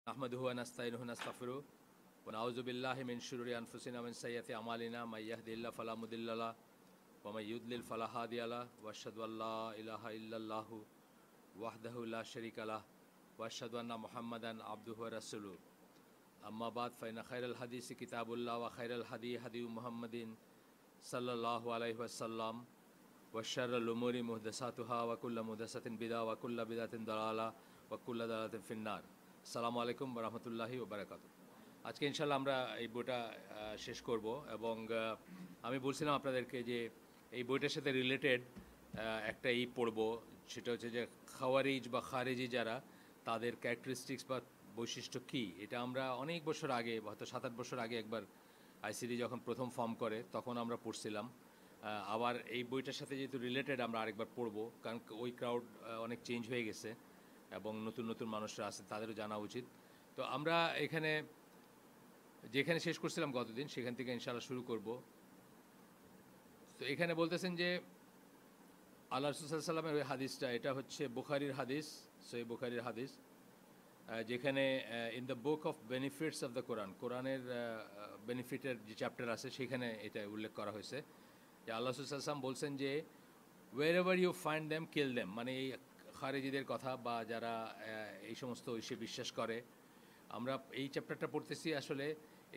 نحمده ونستعينه ونستغفره ونعوذ بالله من شرور أنفسنا ومن سيئات أعمالنا من يهده الله فلا مضل له ومن يضلل فلا هادي له وأشهد أن لا إله إلا الله وحده لا شريك له وأشهد أن محمدا عبده ورسوله أما بعد فإن خير الحديث كتاب الله وخير الهدي هدي محمد صلى الله عليه وسلم وشر الأمور محدثاتها وكل محدثة بدعة وكل بدعة ضلالة وكل ضلالة في النار আসসালামু আলাইকুম ওয়া রাহমাতুল্লাহি ওয়া বারাকাতুহু। আজকে ইনশাআল্লাহ আমরা এই বইটা শেষ করব এবং আমি বলছিলাম আপনাদেরকে যে এই বইটার সাথে রিলেটেড একটা পড়ব, সেটা হচ্ছে যে খাওয়ারিজ বা খারেজি যারা, তাদের ক্যারেক্টারিস্টিক্স বা বৈশিষ্ট্য কী। এটা আমরা অনেক বছর আগে, হয়তো 7-8 বছর আগে একবার আইসিডি যখন প্রথম ফর্ম করে তখন আমরা পড়ছিলাম। আবার এই বইটার সাথে যেহেতু রিলেটেড আমরা আরেকবার পড়ব, কারণ ওই ক্রাউড অনেক চেঞ্জ হয়ে গেছে এবং নতুন নতুন মানুষরা আছে, তাদেরও জানা উচিত। তো আমরা যেখানে শেষ করছিলাম গতদিন, সেখান থেকে ইনশাআল্লাহ শুরু করব। তো এখানে বলতেছেন যে আল্লাহ রাসূল সাল্লাল্লাহু আলাইহি ওয়াসাল্লামের ওই হাদিসটা, এটা হচ্ছে বুখারীর হাদিস, সহিহ বুখারীর হাদিস, যেখানে in the book of benefits of the Quran, কোরআনের বেনিফিটের যে চ্যাপ্টার আছে সেখানে এটা উল্লেখ করা হয়েছে যে আল্লাহ রাসূল সাল্লাল্লাহু আলাইহি ওয়াসাল্লাম বলছেন যে wherever you find them kill them, মানে এই খারেজিদের কথা বা যারা এই সমস্ত ইসে বিশ্বাস করে। আমরা এই চ্যাপ্টারটা পড়তেছি আসলে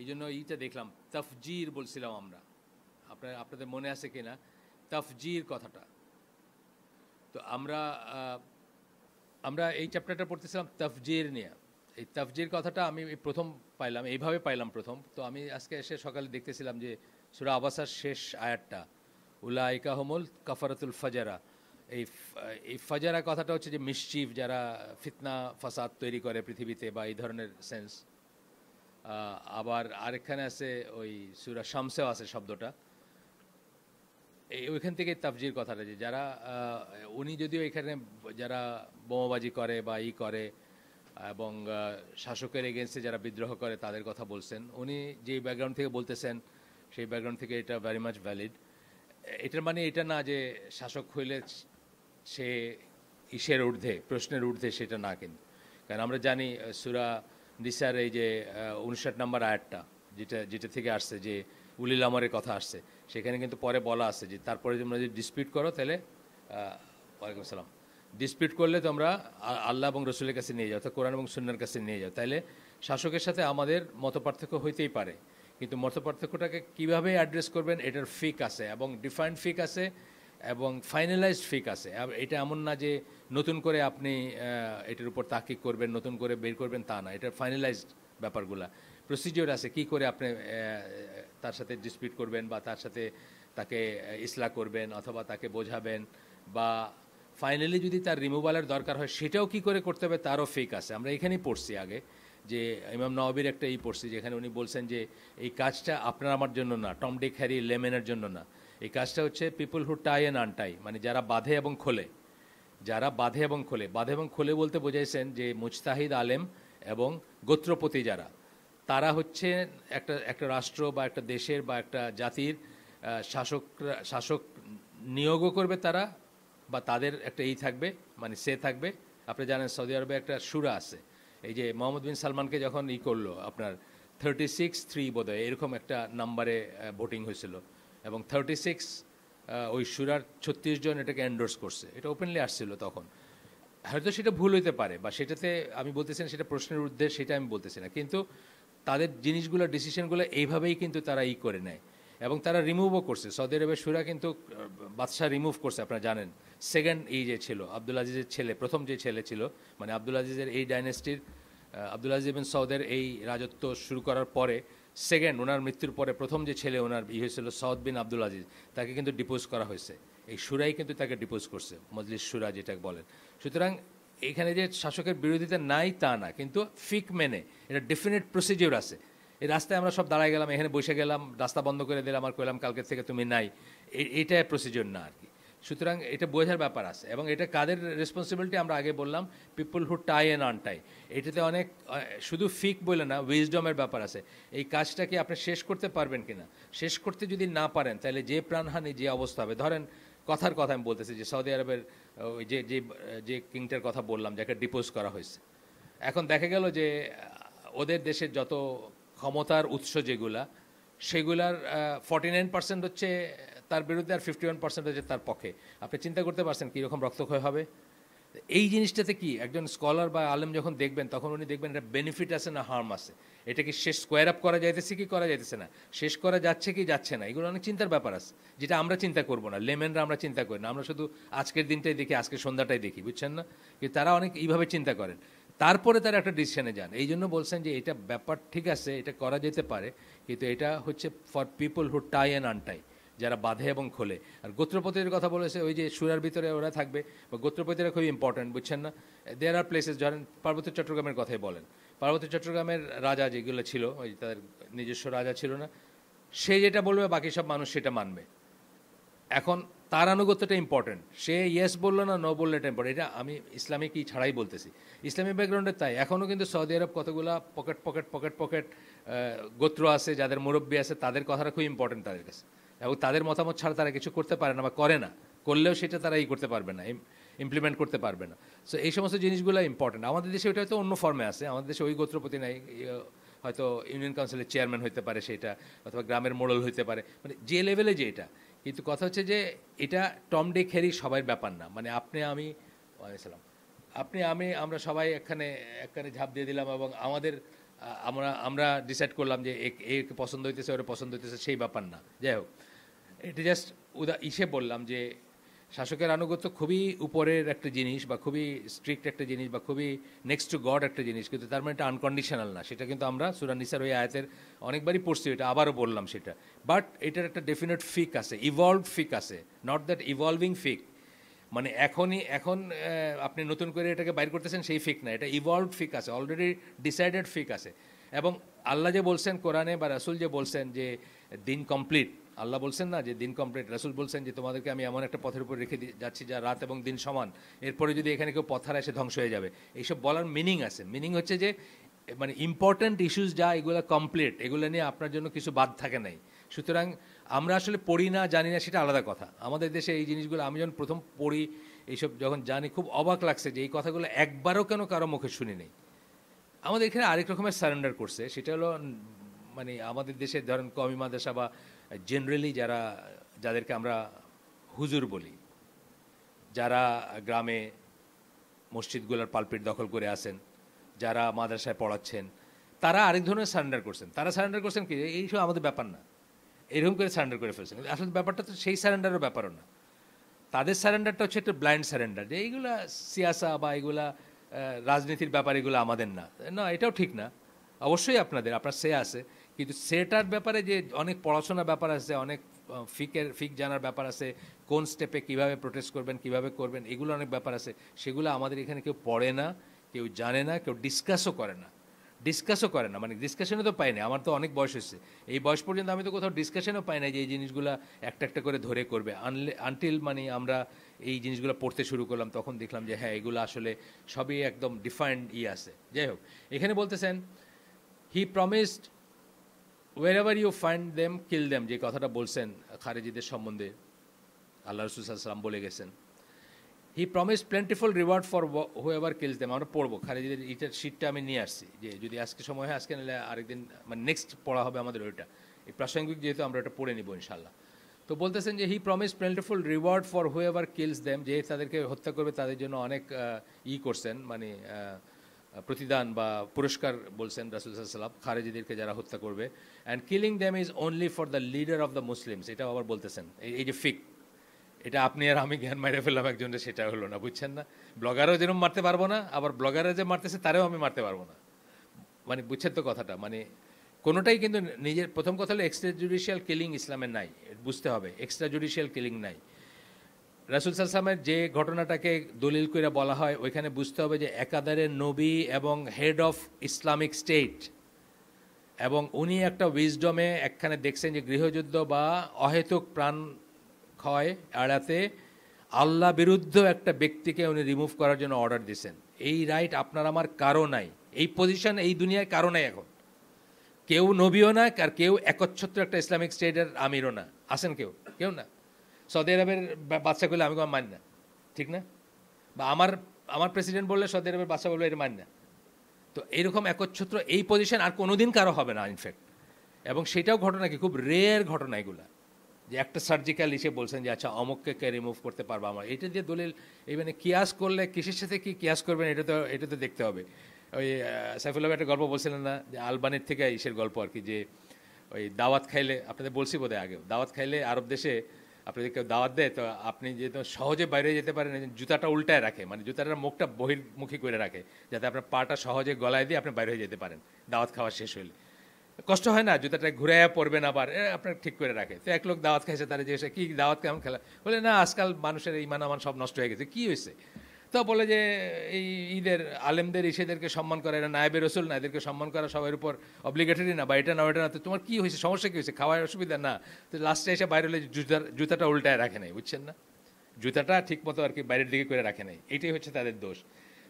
এই জন্য এইটা দেখলাম, তাফজির বলছিলাম আমরা, আপনাদের মনে আছে কিনা তাফজির কথাটা। তো আমরা এই চ্যাপ্টারটা পড়তেছিলাম তাফজির নিয়ে। এই তাফজির কথাটা আমি প্রথম পাইলাম, এইভাবে পাইলাম প্রথম। তো আমি আজকে এসে সকালে দেখতেছিলাম যে সূরা আবাসার শেষ আয়াতটা, উলাইকা হুমুল কাফারাতুল ফাজারা, এই ফাজারা কথাটা হচ্ছে যে মিসচিফ, যারা ফিতনা ফাসাদ তৈরি করে পৃথিবীতে, বা এই ধরনের সেন্স। আবার আরেকখানে আছে ওই সূরা শামসেও আছে শব্দটা, ওইখান থেকে তাফজির কথাটা, যে যারা উনি যদিও এখানে যারা বোমাবাজি করে বা করে এবং শাসকের এগেনস্টে যারা বিদ্রোহ করে তাদের কথা বলছেন, উনি যে ব্যাকগ্রাউন্ড থেকে বলতেছেন সেই ব্যাকগ্রাউন্ড থেকে এটা ভেরি মাচ ভ্যালিড। এটার মানে এটা না যে শাসক হইলে সে ইসের ঊর্ধ্বে, প্রশ্নের ঊর্ধ্বে, সেটা না। কিন্তু কারণ আমরা জানি সূরা নিসার এই যে 59 নম্বর আয়াতটা, যেটা থেকে আসছে যে উলিল আমরের কথা আসছে, সেখানে কিন্তু পরে বলা আছে যে তারপরে তোমরা যদি ডিসপিউট করো তাহলে ওয়ালাইকুম আসসালাম, ডিসপিউট করলে তোমরা আল্লাহ এবং রসুলের কাছে নিয়ে যাও, অর্থাৎ কোরআন এবং সুন্নাহর কাছে নিয়ে যাও। তাইলে শাসকের সাথে আমাদের মতপার্থক্য হইতেই পারে, কিন্তু মতপার্থক্যটাকে কীভাবে অ্যাড্রেস করবেন এটার ফিক আছে, এবং ডিফাইন্ড ফিক আছে এবং ফাইনালাইজড ফিক আছে। এটা এমন না যে নতুন করে আপনি এটার উপর তাহকিক করবেন, নতুন করে বের করবেন, তা না। এটার ফাইনালাইজড ব্যাপারগুলা, প্রসিজিওর আছে, কি করে আপনি তার সাথে ডিসপিউট করবেন, বা তার সাথে তাকে ইসলাহ করবেন, অথবা তাকে বোঝাবেন, বা ফাইনালি যদি তার রিমুভালের দরকার হয় সেটাও কি করে করতে হবে, তারও ফিক আছে। আমরা এখানেই পড়ছি আগে যে ইমাম নওয়াবির একটা পড়ছি, যেখানে উনি বলছেন যে এই কাজটা আপনার আমার জন্য না, টম ডিক হ্যারি লেমেনের জন্য না। এই কাজটা হচ্ছে পিপল হু টাই অ্যান্ড আনটাই, মানে যারা বাঁধে এবং খোলে, যারা বাঁধে এবং খোলে। বাঁধে এবং খোলে বলতে বোঝাইছেন যে মুজতাহিদ আলেম এবং গোত্রপতি যারা, তারা হচ্ছে একটা রাষ্ট্র বা একটা দেশের বা একটা জাতির শাসক নিয়োগও করবে তারা, বা তাদের একটা থাকবে, মানে সে থাকবে। আপনি জানেন সৌদি আরবে একটা শুরা আছে, এই যে মোহাম্মদ বিন সালমানকে যখন করলো আপনার 36-3 বোধহয় এরকম একটা নাম্বারে ভোটিং হয়েছিল, এবং 36 ওই শুরার 36 জন এটাকে এন্ডোর্স করছে। এটা ওপেনলি আসছিল তখন। হয়তো সেটা ভুল হইতে পারে, বা সেটাতে আমি বলতেছি না সেটা প্রশ্নের উদ্দেশ্য, সেটা আমি বলতেছি না, কিন্তু তাদের জিনিসগুলো, ডিসিশনগুলো এইভাবেই কিন্তু তারা করে নেয়, এবং তারা রিমুভও করছে। সৌদি আরবের শুরা কিন্তু বাদশাহ রিমুভ করছে, আপনারা জানেন। সেকেন্ড যে ছিল আব্দুল আজিজের ছেলে, প্রথম যে ছেলে ছিল, মানে আব্দুল আজিজের এই ডাইনেস্টির, আব্দুল আজিজ বিন সৌদের এই রাজত্ব শুরু করার পরে সেকেন্ড, ওনার মৃত্যুর পরে প্রথম যে ছেলে ওনার হয়েছিল সৌদ বিন আব্দুল আজিজ, তাকে কিন্তু ডিপোজ করা হয়েছে। এই শুরাই কিন্তু তাকে ডিপোজ করছে, মজলিস শুরা যেটা বলেন। সুতরাং এখানে যে শাসকের বিরোধিতা নাই তা না, কিন্তু ফিক মেনে এটা ডেফিনেট প্রসিজিওর আছে। এই রাস্তায় আমরা সব দাঁড়ায় গেলাম, এখানে বসে গেলাম, রাস্তা বন্ধ করে দিলাম, আর কইলাম কালকে থেকে তুমি নাই, এটা প্রসিজিওর না আর কি। সুতরাং এটা বোঝার ব্যাপার আছে, এবং এটা কাদের রেসপন্সিবিলিটি আমরা আগে বললাম, পিপল হু টাই অ্যান্ড আনটাই। এটাতে অনেক শুধু ফিক বলে না, উইজডমের ব্যাপার আছে। এই কাজটাকে আপনি শেষ করতে পারবেন কিনা, শেষ করতে যদি না পারেন তাহলে যে প্রাণহানি, যে অবস্থা হবে, ধরেন কথার কথা আমি বলতেছি যে সৌদি আরবের ওই যে কিংটার কথা বললাম, যাকে ডিপোজ করা হয়েছে, এখন দেখা গেল যে ওদের দেশের যত ক্ষমতার উৎস যেগুলা সেগুলার 49% হচ্ছে তার বিরুদ্ধে, আর 51% হচ্ছে তার পক্ষে। আপনি চিন্তা করতে পারছেন কীরকম রক্তক্ষয় হবে? এই জিনিসটাতে কি একজন স্কলার বা আলেম যখন দেখবেন তখন উনি দেখবেন এটা বেনিফিট আছে না হার্ম আছে, এটা কি শেষ স্কোয়ার আপ করা যাইতেছে কি করা যাইতেছে না, শেষ করা যাচ্ছে কি যাচ্ছে না, এগুলো অনেক চিন্তার ব্যাপার আছে যেটা আমরা চিন্তা করবো না, লেমেনরা আমরা চিন্তা করি না, আমরা শুধু আজকের দিনটাই দেখি, আজকের সন্ধ্যাটাই দেখি, বুঝছেন না? কিন্তু তারা অনেক এইভাবে চিন্তা করেন, তারপরে তারা একটা ডিসিশনে যান। এই জন্য বলছেন যে এটা ব্যাপার ঠিক আছে, এটা করা যেতে পারে, কিন্তু এটা হচ্ছে for people who tie and untie, যারা বাঁধে এবং খোলে। আর গোত্রপতির কথা বলেছে, ওই যে সুরার ভিতরে ওরা থাকবে, বা গোত্রপতিরা খুবই ইম্পর্ট্যান্ট, বুঝছেন না? দেয়ার আর প্লেসেস, ধরেন পার্বত্য চট্টগ্রামের কথাই বলেন, পার্বত্য চট্টগ্রামের রাজা যেগুলো ছিল, ওই তাদের নিজস্ব রাজা ছিল না, সে যেটা বলবে বাকি সব মানুষ সেটা মানবে। এখন তার আনুগত্যটা ইম্পর্টেন্ট, সে ইয়েস বললো না নো বললে এটা ইম্পর্টেন্ট। এটা আমি ইসলামিক কি ছাড়াই বলতেছি, ইসলামিক ব্যাকগ্রাউন্ডে তাই এখনও কিন্তু সৌদি আরব কতগুলা পকেট পকেট পকেট পকেট গোত্র আছে, যাদের মুরব্বী আছে, তাদের কথাটা খুব ইম্পর্টেন্ট তাদের কাছে, এবং তাদের মতামত ছাড়া তারা কিছু করতে পারে না বা করে না, করলেও সেটা তারা করতে পারবে না, ইমপ্লিমেন্ট করতে পারবে না। সো এই সমস্ত জিনিসগুলো ইম্পর্টেন্ট। আমাদের দেশে ওইটা হয়তো অন্য ফর্মে আছে, আমাদের দেশে ওই গোত্রপতি নাই, হয়তো ইউনিয়ন কাউন্সিলের চেয়ারম্যান হইতে পারে সেটা, অথবা গ্রামের মোড়ল হইতে পারে, মানে যে লেভেলে যে এটা। কিন্তু কথা হচ্ছে যে এটা টম ডিক হ্যারি সবার ব্যাপার না, মানে আপনি আমি ওয়ালাইকুম আপনি আমি আমরা সবাই এখানে ঝাঁপ দিয়ে দিলাম এবং আমাদের আমরা ডিসাইড করলাম যে একে পছন্দ হইতেছে ওরা পছন্দ হইতেছে, সেই ব্যাপার না। যাই হোক, এটা জাস্ট বললাম যে শাসকের আনুগত্য খুবই উপরের একটা জিনিস, বা খুবই স্ট্রিক্ট একটা জিনিস, বা খুবই নেক্সট টু গড একটা জিনিস, কিন্তু তার মানে এটা আনকন্ডিশনাল না। সেটা কিন্তু আমরা সূরা নিসার ওই আয়াতের অনেকবারই পড়ছি, এটা আবারও বললাম সেটা। বাট এটার একটা ডেফিনেট ফিক আছে, ইভলভড ফিক আছে, নট দ্যাট ইভলভিং ফিক, মানে এখন আপনি নতুন করে এটাকে বাইর করতেছেন সেই ফিক না, এটা ইভলভড ফিক আছে, অলরেডি ডিসাইডেড ফিক আছে। এবং আল্লাহ যে বলছেন কোরআনে, বা রাসূল যে বলছেন যে দিন কমপ্লিট, আল্লাহ বলছেন না যে দিন কমপ্লিট, রাসূল বলছেন যে তোমাদেরকে আমি এমন একটা পথের উপর রেখে যাচ্ছি যা রাত এবং দিন সমান, এরপরে যদি এখানে কেউ পথ হারায় সে ধ্বংস হয়ে যাবে। এইসব বলার মিনিং আছে, মিনিং হচ্ছে যে মানে ইম্পর্ট্যান্ট ইস্যুস যা এগুলো কমপ্লিট, এগুলো নিয়ে আপনার জন্য কিছু বাদ থাকে নাই। সুতরাং আমরা আসলে পড়ি না জানি না সেটা আলাদা কথা, আমাদের দেশে এই জিনিসগুলো আমি যখন প্রথম পড়ি, এইসব যখন জানি, খুব অবাক লাগছে যে এই কথাগুলো একবারও কেন কারো মুখে শুনি নেই। আমাদের এখানে আরেক রকমের সারেন্ডার করছে, সেটা হলো মানে আমাদের দেশে ধরেন কওমি মাদ্রাসা বা জেনারেলি যাদেরকে আমরা হুজুর বলি, যারা গ্রামে মসজিদগুলোর পালপিট দখল করে আছেন, যারা মাদ্রাসায় পড়াচ্ছেন, তারা আরেক ধরনের সারেন্ডার করছেন। তারা সারেন্ডার করছেন কি, এইসব আমাদের ব্যাপার না, এরকম করে সারেন্ডার করে ফেলছেন। আসলে ব্যাপারটা তো সেই সারেন্ডারের ব্যাপারও না, তাদের সারেন্ডারটা হচ্ছে একটা ব্লাইন্ড সারেন্ডার, যে এইগুলা সিয়াসা বা এগুলা রাজনীতির ব্যাপার, এগুলো আমাদের না। না, এটাও ঠিক না, অবশ্যই আপনার সে আছে, কিন্তু সেটার ব্যাপারে যে অনেক পড়াশোনার ব্যাপার আছে, অনেক ফিক জানার ব্যাপার আছে, কোন স্টেপে কিভাবে প্রোটেস্ট করবেন, কিভাবে করবেন, এগুলো অনেক ব্যাপার আছে, সেগুলো আমাদের এখানে কেউ পড়ে না, কেউ জানে না, কেউ ডিসকাসও করে না, মানে ডিসকাশনে তো পাই না। আমার তো অনেক বয়স হয়েছে, এই বয়স পর্যন্ত আমি তো কোথাও ডিসকাশনও পাই না যে এই জিনিসগুলো একটা একটা করে ধরে করবে, আনটিল মানে আমরা এই জিনিসগুলো পড়তে শুরু করলাম, তখন দেখলাম যে হ্যাঁ এগুলো আসলে সবই একদম ডিফাইন্ড আছে। যাই হোক, এখানে বলতেছেন হি promised wherever you find them kill them, যে কথাটা বলছেন খারেজিদের সম্বন্ধে আল্লাহ রাসূল সাল্লাল্লাহু আলাইহি ওয়াসাল্লাম বলে গেছেন, he promise plentiful reward for whoever kills them. আমরা পড়বো খারেজিদের এটার শিটটা আমি নিয়ে আসছি, যে যদি আজকে সময় হয় আজকে, নিলে আরেকদিন মানে নেক্সট পড়া হবে আমাদের ওইটা, এই প্রাসঙ্গিক যেহেতু আমরা ওটা পড়ে নিব ইনশাল্লাহ। তো বলতেছেন যে he promise plentiful reward for whoever kills them, যে তাদেরকে হত্যা করবে তাদের জন্য অনেক করছেন, মানে প্রতিদান বা পুরস্কার বলছেন রাসূল সাল্লাল্লাহু আলাইহি ওয়াসাল্লাম খারেজিদেরকে যারা হত্যা করবে। And killing them is only for the leader of the Muslims, এটাও আবার বলতেছেন। এই যে ফিক, এটা আপনি আর আমি জ্ঞান মাইরে ফেললাম একজনের, সেটা হলো না, বুঝছেন না? ব্লগারও যেরকম মারতে পারবো না, আবার ব্লগাররা যে মারতেছে তারাও আমি মারতে পারবো না, মানে বুঝছেন তো কথাটা? মানে কোনোটাই কিন্তু নিজের, প্রথম কথা হলো এক্সট্রা জুডিশিয়াল কিলিং ইসলামে নাই, বুঝতে হবে, এক্সট্রা জুডিশিয়াল কিলিং নাই। রাসূল সাল্লাল্লাহু আলাইহি ওয়াসাল্লামের যে ঘটনাটাকে দলিল করে বলা হয়, ওইখানে বুঝতে হবে যে একাধারে নবী এবং হেড অফ ইসলামিক স্টেট, এবং উনি একটা উইজডমে একখানে দেখছেন যে গৃহযুদ্ধ বা অহেতুক প্রাণ ক্ষয় এড়াতে আল্লাহ বিরুদ্ধ একটা ব্যক্তিকে উনি রিমুভ করার জন্য অর্ডার দিয়েছেন। এই রাইট আপনার আমার কারো নাই, এই পজিশন এই দুনিয়ায় কারো নাই এখন, কেউ নবীও না, আর কেউ একচ্ছত্র একটা ইসলামিক স্টেটের আমিরও না, আছেন কেউ না। সৌদি আরবের বাচ্চাগুলো আমি মানি না, ঠিক না? বা আমার প্রেসিডেন্ট বললে সৌদি আরবের বাচ্চা বলবে এটা মানি না, তো এরকম একচ্ছত্র এই পজিশন আর কোনোদিন কারো হবে না ইনফ্যাক্ট, এবং সেটাও ঘটনা কি খুব রেয়ার ঘটনা এগুলা, যে একটা সার্জিক্যাল এসে বলছেন যে আচ্ছা অমুককে রিমুভ করতে পারবো আমার, এটা দিয়ে দলিল এই মানে কিয়াস করলে কিসের সাথে কি কিয়াস করবেন এটা তো দেখতে হবে। ওই সাইফুল্লাহ একটা গল্প বলছিলেন না, যে আলবানির থেকে ইসের গল্প আর কি, যে ওই দাওয়াত খাইলে, আপনাদের বলছি বোধহয় আগেও, দাওয়াত খাইলে আরব দেশে আপনাদের কেউ দাওয়াত দেয় তো আপনি যেহেতু সহজে বাইরে যেতে পারেন, জুতাটা উল্টায় রাখে, মানে জুতাটার মুখটা বহির্মুখী করে রাখে, যাতে আপনার পাটা সহজে গলায় দিয়ে আপনি বাইরে হয়ে যেতে পারেন দাওয়াত খাওয়া শেষ হলে। কষ্ট হয় না, জুতাটা ঘুরাইয়া পড়বেন আবার, আপনার ঠিক করে রাখে। তো এক লোক দাওয়াত খাইছে, তারা জিজ্ঞেস কি দাওয়াত কেমন খেলা, বলে না আজকাল মানুষের ইমান আমান সব নষ্ট হয়ে গেছে। কি হয়েছে? তো বলে যে এই ঈদের আলেমদের ইসেদেরকে সম্মান করা, এরা নায়েবে রসুল না, এদেরকে সম্মান করা সবার উপর অব্লিগেটরি না, বা এটা না ওটা না। তো তোমার কি হয়েছে, সমস্যা কি হয়েছে, খাওয়ার অসুবিধা না? তো লাস্টে এসে বাইরে হলে জুতাটা উল্টায় রাখে নাই, বুঝছেন না, জুতাটা ঠিক মতো আর কি বাইরের দিকে করে রাখে নাই, এটাই হচ্ছে তাদের দোষ।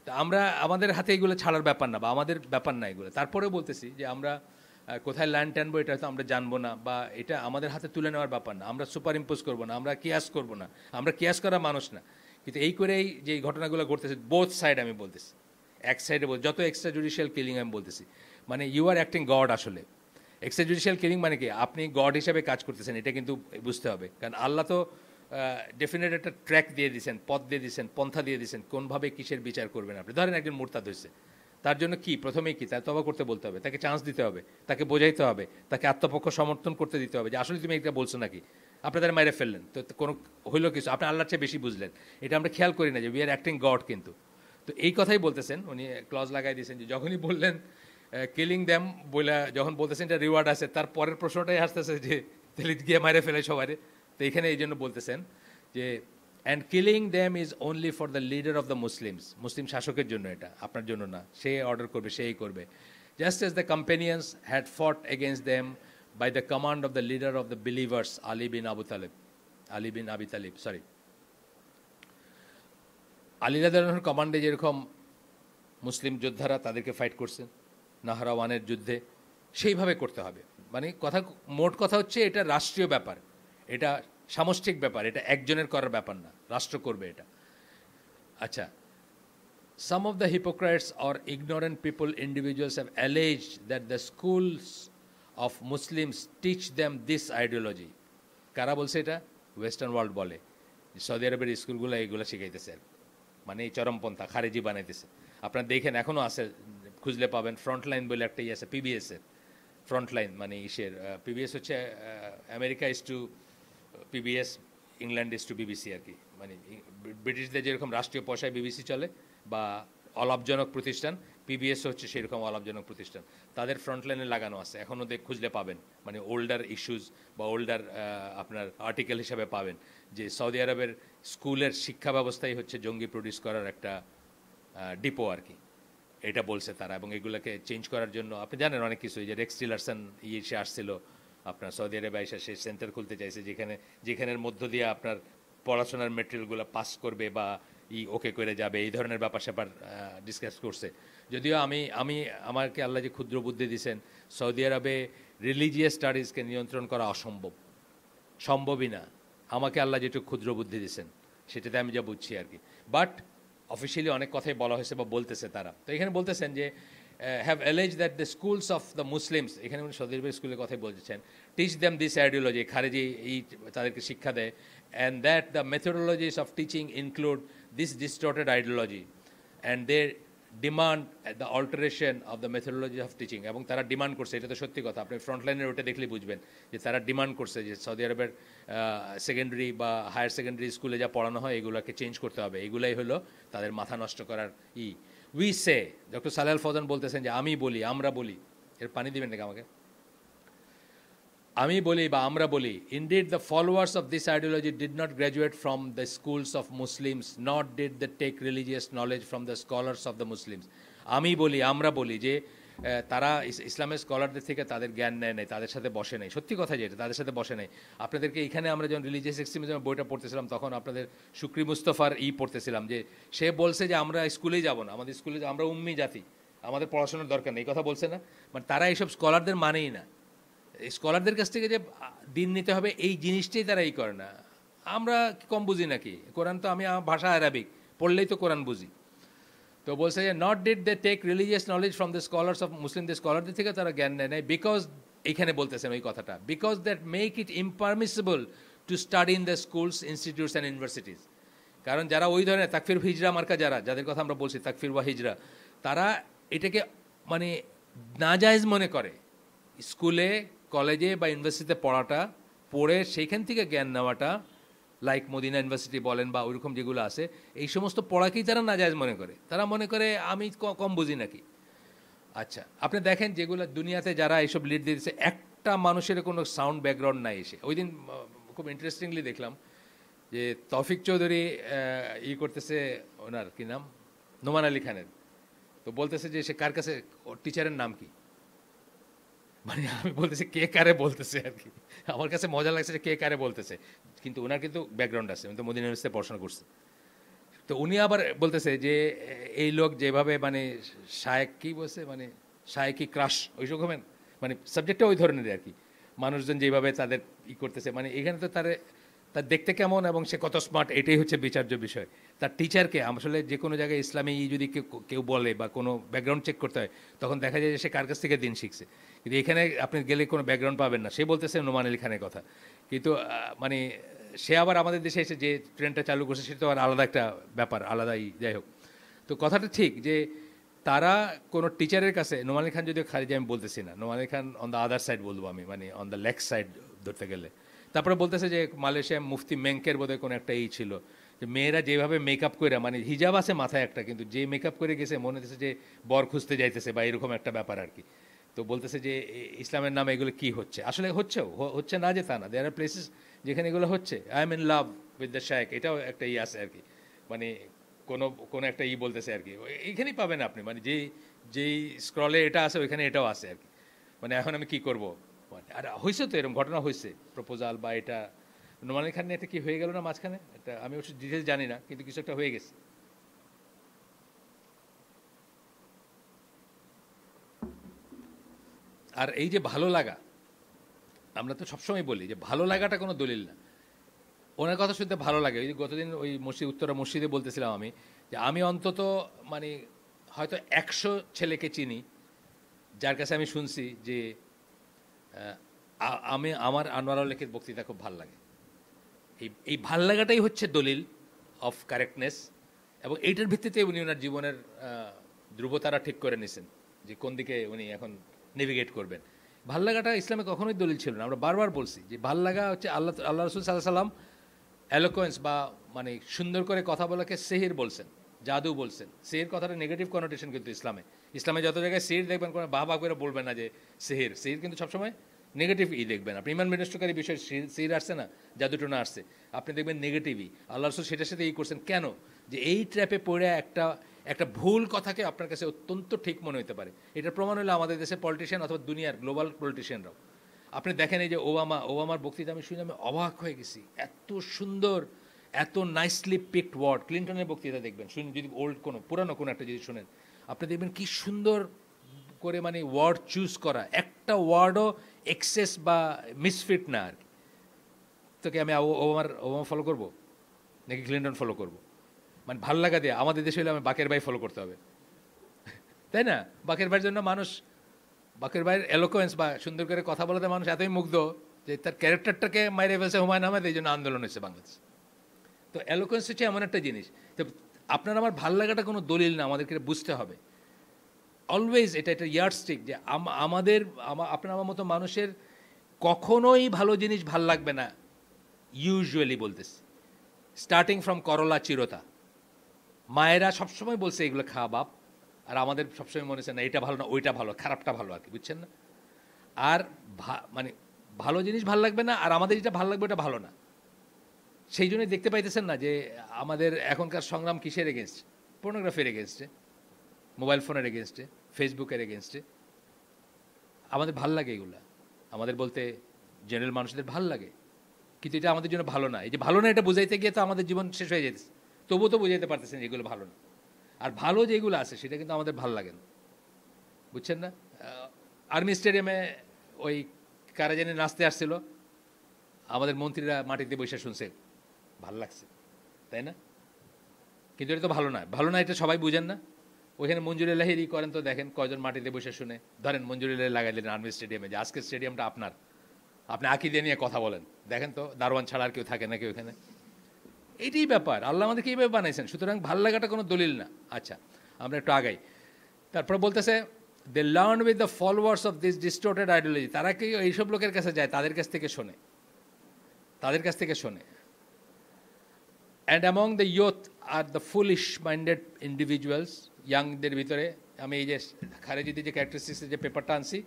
তা আমরা আমাদের হাতে এগুলো ছাড়ার ব্যাপার না, বা আমাদের ব্যাপার না এগুলো। তারপরেও বলতেছি যে আমরা কোথায় ল্যান্ড টানবো এটা হয়তো আমরা জানবো না, বা এটা আমাদের হাতে তুলে নেওয়ার ব্যাপার না, আমরা সুপার ইম্পোজ করবো না, আমরা কিয়াস করবো না, আমরা কিয়াস করা মানুষ না। কিন্তু এই করেই যে ঘটনাগুলো ঘটতেছে বোথ সাইড, আমি বলতেছি এক সাইডে যত এক্সট্রা জুডিশিয়াল কিলিং আমি বলতেছি, মানে ইউ আর অ্যাক্টিং গড। আসলে এক্সট্রা জুডিশিয়াল কিলিং মানে কি, আপনি গড হিসেবে কাজ করতেছেন, এটা কিন্তু বুঝতে হবে। কারণ আল্লাহ তো ডেফিনেট একটা ট্র্যাক দিয়ে দিয়েছেন, পথ দিয়ে দিয়েছেন, পন্থা দিয়ে দিয়েছেন, কোনভাবে কিসের বিচার করবেন আপনি। ধরেন একজন মুরতাদ হয়েছে, তার জন্য কি প্রথমেই কি তার তওবা করতে বলতে হবে, তাকে চান্স দিতে হবে, তাকে বোঝাইতে হবে, তাকে আত্মপক্ষ সমর্থন করতে দিতে হবে যে আসলে তুমি এটা বলছো নাকি, আপনাদের মাইরে ফেললেন তো কোনো হইলো কিছু, আপনি আল্লাহর চেয়ে বেশি বুঝলেন, এটা আমরা খেয়াল করি না যে উই আর অ্যাক্টিং গড। কিন্তু তো এই কথাই বলতেছেন উনি, ক্লজ লাগাই দিয়েছেন যে যখনই বললেন কিলিং দ্যাম বলে, যখন বলতেছেন এটা রিওয়ার্ড আছে, তার পরের প্রশ্নটাই আসতেছে যে তাহলে গিয়ে মাইরে ফেলে সবাই। তো এখানে এই জন্য বলতেছেন যে and killing them is only for the leader of the Muslims, মুসলিম শাসকের জন্য, এটা আপনার জন্য না, সে অর্ডার করবে, সেই করবে। Just as the companions had fought against them by the command of the leader of the believers, Ali bin Abi Talib, sorry. Ali রাদিয়াল্লাহু আনহুর কমান্ডে যেরকম মুসলিম যোদ্ধারা তাদেরকে ফাইট করছেন নাহরাওয়ানের যুদ্ধে, সেইভাবে করতে হবে। মানে মোট কথা হচ্ছে এটা রাষ্ট্রীয় ব্যাপার, এটা সামষ্টিক ব্যাপার, এটা একজনের করার ব্যাপার না, রাষ্ট্র করবে এটা। আচ্ছা, some of the hypocrites or ignorant people, individuals have alleged that the schools of Muslims teach them this ideology. কারা বলছে এটা? ওয়েস্টার্ন ওয়ার্ল্ড বলে, সৌদি আরবের স্কুলগুলো এইগুলো শিখাইতেছে আর মানে এই চরমপন্থা খারেজি বানাইতেছে। আপনারা দেখেন এখনও আছে, খুঁজলে পাবেন। ফ্রন্টলাইন বলে একটা আছে পিবিএস এর, ফ্রন্টলাইন মানে ইসের, পিবিএস হচ্ছে America is to PBS, England is to BBC আর কি। মানে ব্রিটিশদের যেরকম রাষ্ট্রীয় পয়সায় বিবিসি চলে বা অলাভজনক প্রতিষ্ঠান, পিবিএস হচ্ছে সেরকম অলাভজনক প্রতিষ্ঠান, তাদের ফ্রন্টলাইনে লাগানো আছে, এখনও খুঁজলে পাবেন। মানে ওল্ডার ইস্যুজ বা ওল্ডার আপনার আর্টিকেল হিসাবে পাবেন যে সৌদি আরবের স্কুলের শিক্ষা ব্যবস্থাই হচ্ছে জঙ্গি প্রডিউস করার একটা ডিপো আর কি, এটা বলছে তারা। এবং এগুলোকে চেঞ্জ করার জন্য আপনি জানেন অনেক কিছু, যে রেক্স টিলারসন সে আসছিল আপনার সৌদি আরবে এসে, সে সেন্টার খুলতে চাইছে যেখানের মধ্য দিয়ে আপনার পড়াশোনার মেটেরিয়ালগুলো পাস করবে বা ওকে করে যাবে, এই ধরনের ব্যাপার স্যাপার ডিসকাস করছে। যদিও আমাকে আল্লাহ যে ক্ষুদ্র বুদ্ধি দিয়েছেন, সৌদি আরবে রিলিজিয়াস স্টাডিজকে নিয়ন্ত্রণ করা সম্ভবই না। আমাকে আল্লাহ যেটুকু ক্ষুদ্র বুদ্ধি দিয়েছেন সেটাতে আমি যা বুঝছি আর কি। বাট অফিসিয়ালি অনেক কথাই বলা হয়েছে বা বলতেছে তারা। তো এখানে বলতেছেন যে have alleged that the schools of the Muslims, এখানে উনি সৌদি আরবের স্কুলের কথাই বলছেন, টিচ দ্যাম দিস আইডিওলজি, খারেজি এই তাদেরকে শিক্ষা দেয়, and that the methodologies of teaching include this distorted ideology and they demand the alteration of the methodology of teaching. এবং তারা ডিমান্ড করছে, এটা তো সত্যি কথা, আপনি ফ্রন্টলাইনের ওটা দেখলে বুঝবেন যে তারা ডিমান্ড করছে যে সৌদি আরবের সেকেন্ডারি বা হায়ার সেকেন্ডারি স্কুলে যা পড়ানো হয় এগুলোকে চেঞ্জ করতে হবে। এগুলাই হলো তাদের মাথা নষ্ট করার উই সে, ডক্টর সালেহ আল ফৌজান বলতেছেন যে আমি বলি, আমরা বলি, এর পানি দিবেন নাকি আমাকে, আমি বলি বা আমরা বলি, indeed the followers of this ideology did not graduate from the schools of Muslims, nor did they take religious knowledge from the scholars of the Muslims. আমি বলি, আমরা বলি যে তারা ইসলামের স্কলারদের থেকে তাদের জ্ঞান নেয় নাই, তাদের সাথে বসে নাই। সত্যি কথা যেটা, তাদের সাথে বসে নাই। আপনাদেরকে এখানে আমরা যখন রিলিজিয়াস এক্সট্রিমিজমের বইটা পড়তেছিলাম তখন আপনাদের শুকরি মুস্তফার পড়তেছিলাম যে সে বলছে যে আমরা স্কুলেই যাব না, আমাদের স্কুলে আমরা উম্মি জাতি, আমাদের পড়াশোনার দরকার নেই, এই কথা বলছে না। মানে তারা এইসব স্কলারদের মানেই না, স্কলারদের কাছ থেকে যে দিন নিতে হবে এই জিনিসটাই তারা করে না। আমরা কম বুঝি নাকি? কোরআন তো আমি আমার ভাষা আরবিক, পড়লেই তো কোরআন বুঝি। তো বলছে যে not did they take religious knowledge from the scholars of মুসলিমদের স্কলারদের থেকে তারা জ্ঞান নেয় নাই, বিকজ এইখানে বলতেছেন ওই কথাটা, because that make it impermissible to study in the schools, institutes and universities. কারণ যারা ওই ধরনের তাকফির হিজরা মার্কা যাদের কথা আমরা বলছি, তাকফির বা হিজরা, তারা এটাকে মানে নাজায়েজ মনে করে স্কুলে, কলেজে বা ইউনিভার্সিটিতে পড়ে সেইখান থেকে জ্ঞান নেওয়াটা, লাইক মদিনা ইউনিভার্সিটি বলেন বা ওইরকম যেগুলো আছে, এই সমস্ত পড়াকেই তারা নাজায়েজ মনে করে। তারা মনে করে আমি কম বুঝি নাকি। আচ্ছা, আপনি দেখেন যেগুলো দুনিয়াতে যারা এইসব লিড দিয়েছে, একটা মানুষের কোনো সাউন্ড ব্যাকগ্রাউন্ড নাই এসে। ওই দিন খুব ইন্টারেস্টিংলি দেখলাম যে তৌফিক চৌধুরী করতেছে, ওনার কি নাম, নোমান আলী খানের, তো বলতেছে যে সে কার কাছে, টিচারের নাম কি, মানে আমি বলতেছি কে কারে বলতেছে আর কি। আমার কাছে মজা লাগছে যে কে কারে বলতেছে, কিন্তু ওনার কিন্তু ব্যাকগ্রাউন্ড আছে, উনি তো মদিনা ইউনিভার্সিটিতে পড়াশোনা করছে। তো উনি আবার বলতেছে যে এই লোক যেভাবে মানে শায়েক কি বলছে, মানে শায়েকি ক্রাশ ওই রকমের, মানে সাবজেক্টটা ওই ধরনের আর কি, মানুষজন যেভাবে তাদের করতেছে, মানে এখানে তো তার দেখতে কেমন এবং সে কত স্মার্ট, এটাই হচ্ছে বিচার্য বিষয়। তার টিচারকে আসলে যে কোনো জায়গায় ইসলামী যদি কেউ বলে বা কোনো ব্যাকগ্রাউন্ড চেক করতে হয়, তখন দেখা যায় যে সে কার কাছ থেকে দিন শিখছে। কিন্তু এখানে আপনি গেলে কোনো ব্যাকগ্রাউন্ড পাবেন না। সে বলতেছে নোমান আলী খানের কথা, কিন্তু মানে সে আবার আমাদের দেশে এসে যে ট্রেনটা চালু করছে সেটা তো আর আলাদা একটা ব্যাপার, আলাদাই। যাই হোক, তো কথাটা ঠিক যে তারা কোনো টিচারের কাছে, নোমান আলী খান যদিও খারিজি আমি বলতেছি না, Noman Ali Khan on the other side বলবো আমি, মানে অন দ্য লেগ সাইড ধরতে গেলে। তারপরে বলতেছে যে মালয়েশিয়া মুফতি মেঙ্কের বোধহয় কোনো একটা ছিল, যে মেয়েরা যেভাবে মেকআপ করে, মানে হিজাব আছে মাথায় একটা, কিন্তু যে মেকআপ করে গেছে মনে হচ্ছে যে বর খুঁজতে যাইতেছে বা এরকম একটা ব্যাপার আর কি। তো বলতেছে যে ইসলামের নামে এগুলো কি হচ্ছে, আসলে হচ্ছে না যে তা না, দেয়ার আর প্লেসেস যেখানে এগুলো হচ্ছে। I am in love with the sheikh, এটাও একটা আছে আর কি, মানে কোনো একটা বলতেছে আর কি, এইখানেই পাবেন আপনি, মানে যেই স্ক্রলে এটা আছে ওইখানে এটাও আছে আর কি। মানে এখন আমি কি করব, আর হয়েছে তো এরকম ঘটনা হয়েছে, প্রপোজাল বা এটা নোমান আলী খান নিয়ে একটা কি হয়ে গেল না মাঝখানে, এটা আমি অবশ্য ডিটেলস জানি না, কিন্তু কিছু একটা হয়ে গেছে। আর এই যে ভালো লাগা, আমরা তো সবসময় বলি যে ভালো লাগাটা কোনো দলিল না। ওনার কথা শুনতে ভালো লাগে। ওই যে গতদিন ওই উত্তরা মসজিদে বলতেছিলাম আমি, যে আমি অন্তত মানে হয়তো 100 ছেলেকে চিনি যার কাছে আমি শুনছি যে আমার আনোয়ার লেখের বক্তৃতা খুব ভাল লাগে। এই ভাল লাগাটাই হচ্ছে দলিল অফ কারেক্টনেস, এবং এইটার ভিত্তিতে উনি ওনার জীবনের ধ্রুবতারা ঠিক করে নিছেন যে কোন দিকে উনি এখন নেভিগেট করবেন। ভাল লাগাটা ইসলামে কখনোই দলিল ছিল না। আমরা বারবার বলছি যে ভাল লাগা হচ্ছে আল্লাহ রসুল সাল্লাহ সাল্লাম অ্যালোকোয়েন্স বা মানে সুন্দর করে কথা বলাকে সেহির বলছেন, জাদু বলছেন। সেহির কথাটা নেগেটিভ কনোটেশন, কিন্তু ইসলামে যত জায়গায় সেহির দেখবেন কোনো বাহ করে বলবেন না যে সেহির কিন্তু সবসময় নেগেটিভ দেখবেন আপনি। ইমান বিনষ্টকারী বিষয় সেহির আসছে না, জাদুটোনা আসছে, আপনি দেখবেন নেগেটিভই। আল্লাহ রসুল সেটার সাথে করছেন কেন, যে এই ট্র্যাপে পড়ে একটা ভুল কথাকে আপনার কাছে অত্যন্ত ঠিক মনে হতে পারে। এটার প্রমাণ হলো আমাদের দেশের পলিটিশিয়ান অথবা দুনিয়ার গ্লোবাল পলিটিশিয়ানরাও। আপনি দেখেন এই যে ওবামার বক্তৃতা আমি শুনে আমি অবাক হয়ে গেছি, এত সুন্দর, এত নাইসলি পিকড ওয়ার্ড। ক্লিন্টনের বক্তৃতা দেখবেন, শুনে যদি পুরানো কোনো একটা যদি শুনেন, আপনি দেখবেন কি সুন্দর করে মানে ওয়ার্ড চুজ করা, একটা ওয়ার্ডও এক্সেস বা মিসফিট না আর কি। তো কি আমি ওবামা ফলো করবো নাকি ক্লিন্টন ফলো করবো? মানে ভাল লাগা দিয়ে আমাদের দেশে হলে আমি বাকের ভাই ফলো করতে হবে, তাই না? বাকের ভাইয়ের জন্য বাকের ভাইয়ের এলোকোয়েন্স বা সুন্দর করে কথা বলাতে মানুষ এতই মুগ্ধ যে তার ক্যারেক্টারটাকে মাইরে ফেলছে হুমায়ুন আহমেদ, এই জন্য আন্দোলন হয়েছে বাংলাদেশ। তো এলোকোয়েন্স হচ্ছে এমন একটা জিনিস। তো আপনার আমার ভাল লাগাটা কোনো দলিল না, আমাদেরকে বুঝতে হবে অলওয়েজ। এটা একটা ইয়ার্ডস্টিক যে আপনার আমার মতো মানুষের কখনোই ভালো জিনিস ভাল লাগবে না, ইউজুয়ালি বলতেছি, স্টার্টিং ফ্রম করলা চিরতা। মায়েরা সবসময় বলছে এগুলো খা বাপ, আর আমাদের সবসময় মনে হচ্ছে না এটা ভালো না ওইটা ভালো, খারাপটা ভালো আর কি, বুঝছেন না? আর মানে ভালো জিনিস ভাল লাগবে না, আর আমাদের যেটা ভালো লাগবে ওটা ভালো না। সেই জন্যই দেখতে পাইতেছেন না যে আমাদের এখনকার সংগ্রাম কিসের এগেনস্টে? পর্নোগ্রাফির এগেনস্টে, মোবাইল ফোনের এগেনস্টে, ফেসবুকের এগেনস্টে। আমাদের ভাল লাগে এগুলা, আমাদের বলতে জেনারেল মানুষদের ভাল লাগে, কিন্তু এটা আমাদের জন্য ভালো না। এই যে ভালো না এটা বুঝাইতে গিয়ে তো আমাদের জীবন শেষ হয়ে যেতেছে, তবুও তো বুঝাইতে পারতেছেন এগুলো ভালো না। আর ভালো যেগুলো আছে সেটা কিন্তু আমাদের ভাল লাগে না, বুঝছেন না? আর্মি স্টেডিয়ামে ওই কারা জানি নাচতে আসছিল, আমাদের মন্ত্রীরা মাটিতে বসে শুনছে, ভাল লাগছে, তাই না? কিন্তু এটা তো ভালো না, এটা সবাই বুঝেন না। ওইখানে মঞ্জুরুল লাহিরি করেন তো দেখেন কয়জন মাটিতে বসে শুনে, ধরেন মঞ্জুরুল লাহিরি লাগাই দিলেন আর্মি স্টেডিয়ামে যে আজকের স্টেডিয়ামটা আপনার, আপনি আকিদে নিয়ে কথা বলেন, দেখেন তো দারোয়ান ছাড়া আর কেউ থাকে নাকি ওইখানে? এইটাই ব্যাপার, আল্লাহ আমাদেরকে এইভাবে বানাইছেন, সুতরাং ভাল লাগাটা কোনো দলিল না। আচ্ছা আমরা একটু আগাই। তারপর বলতেছে they learn with the followers of this distorted ideology, তারা কি এইসব লোকের কাছে যায়, তাদের কাছ থেকে শোনে, তাদের কাছ থেকে শোনে। অ্যান্ড অ্যামং দ্য ইয়ুথ আর দ্য ফুলিশ মাইন্ডেড ইন্ডিভিজুয়ালস, ইয়াংদের ভিতরে আমি এই যে খারেজিতে যে ক্যারেক্টারিস্টিক্সের যে পেপারটা আনছি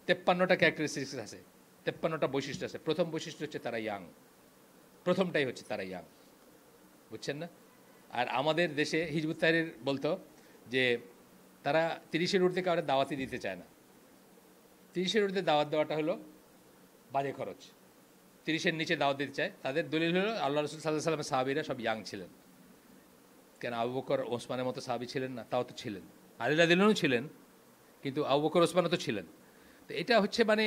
53টা ক্যারেক্টারিস্টিক্স আছে, 53টা বৈশিষ্ট্য আছে। প্রথম বৈশিষ্ট্য হচ্ছে তারা ইয়াং, প্রথমটাই হচ্ছে তারা ইয়াং, বুঝছেন না? আর আমাদের দেশে হিজবুত তাহরির বলতো যে তারা 30-এর ঊর্ধ্বে কাউকে দাওয়াতই দিতে চায় না। 30-এর ঊর্ধ্বে দাওয়াত দেওয়াটা হলো বাজে খরচ, 30-এর নিচে দাওয়াত দিতে চায়। তাদের দলিল হলো আল্লাহ রসুল সাল্লাহ সাল্লামের সাহাবীরা সব ইয়াং ছিলেন। কেন আবু বকর ওসমানের মতো সাহাবী ছিলেন না? তাও তো ছিলেন, আলী রাদিয়াল্লাহু আনহু ছিলেন, কিন্তু আবু বকর ওসমানও তো ছিলেন। তো এটা হচ্ছে মানে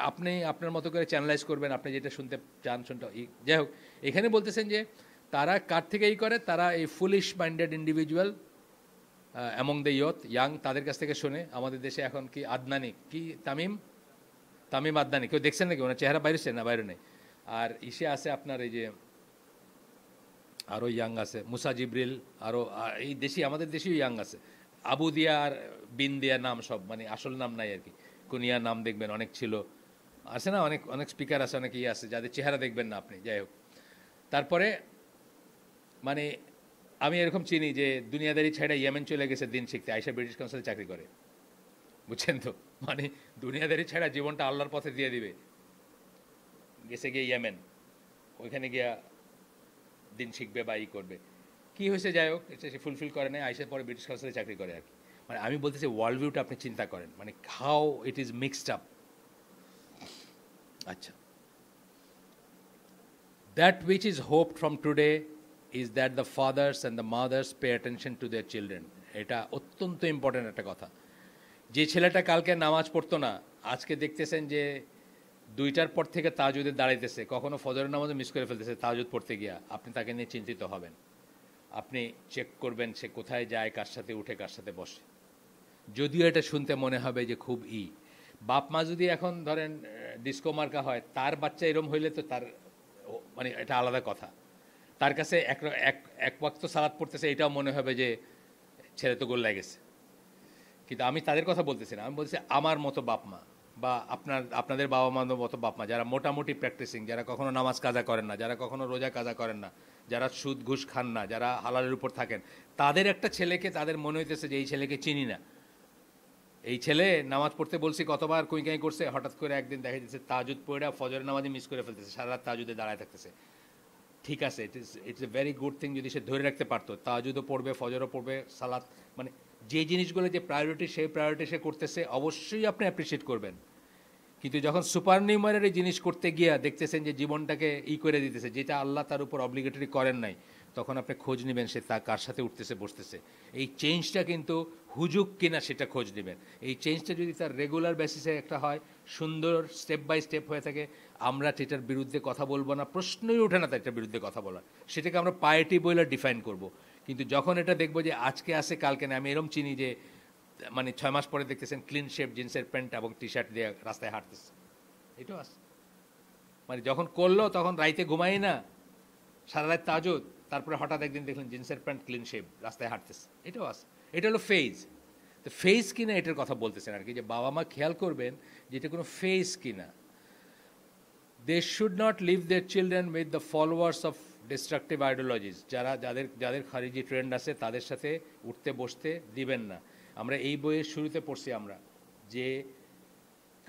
আপনি আপনার মতো করে চ্যানেলাইজ করবেন, আপনি যেটা শুনতে চান শুনতে। যাই হোক, এখানে বলতেছেন যে তারা কার থেকে এই করে, তারা এই foolish minded individual among the youth, young, তাদের কাছ থেকে শোনে। আমাদের দেশে এখন কি আদনানি, কি তামিম আদনানি, কেউ দেখছেন নাকি? ওনার চেহারা বাইরেছে না? বাইরে নেই। আর ইসে আছে আপনার এই যে আরও ইয়াং আছে মুসা জিব্রিল, আরও এই দেশি আমাদের দেশেও ইয়াং আছে। আবু দিয়া আর বিন দিয়া নাম সব, মানে আসল নাম নাই আর কি, কুনিয়া নাম দেখবেন অনেক ছিল, আছে না? অনেক অনেক স্পিকার আছে, অনেক ইয়ে আছে যাদের চেহারা দেখবেন না আপনি। যাই হোক, তারপরে মানে আমি এরকম চিনি যে দুনিয়াদারি ছেড়ে ইয়েমেন চলে গেছে দিন শিখতে, আইসা ব্রিটিশ কাউন্সিলে চাকরি করে, বুঝছেন তো? মানে দুনিয়াদারি ছেড়া জীবনটা আল্লাহর পথে দিয়ে দিবে, গেছে গিয়ে ইয়েমেন, ওইখানে গিয়া দিন শিখবে বা ই করবে। কি হয়েছে যাই হোক, এটা সে ফুলফিল করে নেয়, আইসার পরে ব্রিটিশ কাউন্সিলে চাকরি করে আর কি। মানে আমি বলতেছি ওয়ার্ল্ড ভিউটা আপনি চিন্তা করেন, মানে how it is mixed up. আচ্ছা, that which is hoped from today is that the fathers and the mothers pay attention to their children. এটা অত্যন্ত ইম্পর্টেন্ট একটা কথা। যে ছেলেটা কালকে নামাজ পড়তো না, আজকে দেখতেছেন যে 2টার পর থেকে তাহাজ্জুদে দাঁড়াইতেছে, কখনো ফজরের নামাজও মিস করে ফেলতেছে তাহাজ্জুদ পড়তে গিয়া, আপনি তাকে নিয়ে চিন্তিত হবেন। আপনি চেক করবেন সে কোথায় যায়, কার সাথে উঠে, কার সাথে বসে। যদিও এটা শুনতে মনে হবে যে খুব বাপ মা যদি এখন ধরেন ডিস্কো মার্কা হয়, তার বাচ্চা এরম হইলে তো তার মানে এটা আলাদা কথা। তার কাছে এক ওয়াক্ত সালাত পড়তেছে, এটাও মনে হবে যে ছেলে তো গোল্লায় গেছে। কিন্তু আমি তাদের কথা বলতেছি না, আমি বলছি আমার মতো বাপ মা বা আপনাদের বাবা মার মতো বাপ মা, যারা মোটামুটি প্র্যাকটিসিং, যারা কখনো নামাজ কাজা করেন না, যারা কখনো রোজা কাজা করেন না, যারা সুদ ঘুষ খান না, যারা হালালের উপর থাকেন, তাদের একটা ছেলেকে তাদের মনে হইতেছে যে এই ছেলেকে চিনি না, এই ছেলে নামাজ পড়তে বলছি কতবার কুইকাই করছে, হঠাৎ করে একদিন দেখা যাচ্ছে তাহাজ্জুদ পড়ে ফজরের নামাজে মিস করে ফেলতেছে, সারা রাত তাহাজ্জুদে দাঁড়ায় থাকতেছে। ঠিক আছে, it's a very good thing যদি সে ধরে রাখতে পারতো, তাহাজ্জুদও পড়বে, ফজরও পড়বে, সালাত, মানে যে জিনিসগুলো যে প্রায়োরিটি, সেই প্রায়োরিটি সে করতেছে, অবশ্যই আপনি অ্যাপ্রিসিয়েট করবেন। কিন্তু যখন সুপার নিউমারি জিনিস করতে গিয়া দেখতেছেন যে জীবনটাকে করে দিতেছে, যেটা আল্লাহ তার উপর অব্লিগেটরি করেন নাই, তখন আপনি খোঁজ নেবেন সে তা কার সাথে উঠতেছে বসতেছে। এই চেঞ্জটা কিন্তু হুজুক কিনা সেটা খোঁজ নেবেন। এই চেঞ্জটা যদি তার রেগুলার বেসিসে একটা হয়, সুন্দর স্টেপ বাই স্টেপ হয়ে থাকে, আমরা সেটার বিরুদ্ধে কথা বলবো না, প্রশ্নই ওঠে না তার বিরুদ্ধে কথা বলার। সেটাকে আমরা পায়েটি বলে ডিফাইন করব। কিন্তু যখন এটা দেখবো যে আজকে আসে কালকে না, আমি এরম চিনি যে মানে 6 মাস পরে দেখতেছেন ক্লিন শেপ জিন্সের প্যান্ট এবং টি শার্ট দিয়ে রাস্তায় হাঁটতেছে, এটাও আছে। মানে যখন করলো তখন রাইতে ঘুমাই না, সারা রাত তাহাজ্জুদ, তারপরে হঠাৎ একদিন দেখলেন জিন্সের প্যান্ট ক্লিন শেপ রাস্তায় হাঁটতেছে, এটাও আছে। এটা হলো ফেজ। তো ফেজ কিনা এটার কথা বলতেছেন আর কি, যে বাবা মা খেয়াল করবেন যে এটা কোনো ফেজ কিনা। They should not leave their children with the followers of destructive ideologies. যাদের খারিজি ট্রেন্ড আছে তাদের সাথে উঠতে বসতে দিবেন না। আমরা এই বইয়ের শুরুতে পড়ছি আমরা যে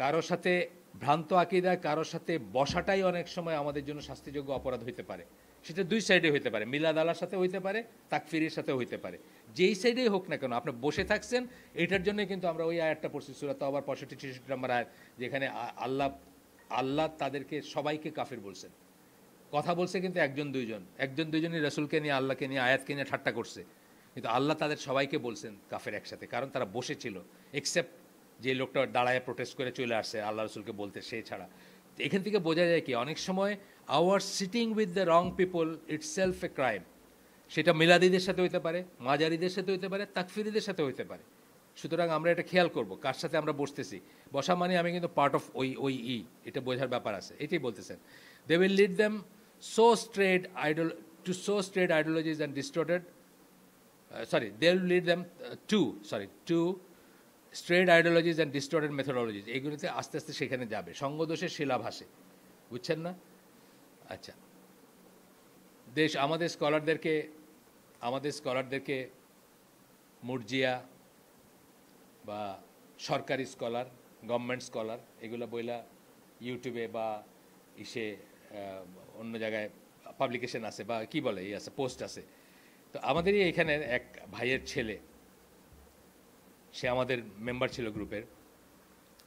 কারো সাথে ভ্রান্ত আকিদা, কারোর সাথে বসাটাই অনেক সময় আমাদের জন্য শাস্তিযোগ্য অপরাধ হইতে পারে। সেটা দুই সাইডে হইতে পারে, মিলাদ আলার সাথে হইতে পারে, তাকফিরের সাথে হইতে পারে। যেই সাইডেই হোক না কেন, আপনি বসে থাকছেন, এটার জন্য কিন্তু আমরা ওই আয়াতটা পড়ছি সূরা তাওবার 65-66 নম্বর আয়াত, যেখানে আল্লাহ তাদেরকে সবাইকে কাফির বলছেন। কথা বলছে কিন্তু একজন দুইজনই রাসূলকে নিয়ে, আল্লাহকে নিয়ে, আয়াতকে নিয়ে ঠাট্টা করছে, কিন্তু আল্লাহ তাদের সবাইকে বলছেন কাফের একসাথে, কারণ তারা বসেছিল, এক্সেপ্ট যে লোকটা দাঁড়ায় প্রোটেস্ট করে চলে আসছে আল্লাহ রসুলকে বলতে, সে ছাড়া। এখান থেকে বোঝা যায় কি অনেক সময় our sitting with the wrong people it's self a crime. সেটা মিলাদিদের সাথে হইতে পারে, মাজারিদের সাথে হইতে পারে, তাকফিরিদের সাথে হইতে পারে। সুতরাং আমরা এটা খেয়াল করব কার সাথে আমরা বসতেছি। বসা মানে আমি কিন্তু পার্ট অফ ওই এটা বোঝার ব্যাপার আছে, এটাই বলতেছেন। They will lead them so straight ideologies and distorted they will lead them to straight ideologies and distorted methodologies. এইগুলোতে আস্তে আস্তে সেখানে যাবে, সঙ্গদোষের শিলাভাসে, বুঝছেন না? আচ্ছা, আমাদের স্কলারদেরকে মুরজিয়া বা সরকারি স্কলার, গভর্নমেন্ট স্কলার এগুলো বইলা ইউটিউবে বা অন্য জায়গায় পাবলিকেশন আছে বা কি বলে আছে, পোস্ট আছে। তো আমাদেরই এখানে এক ভাইয়ের ছেলে, সে আমাদের মেম্বার ছিল গ্রুপের,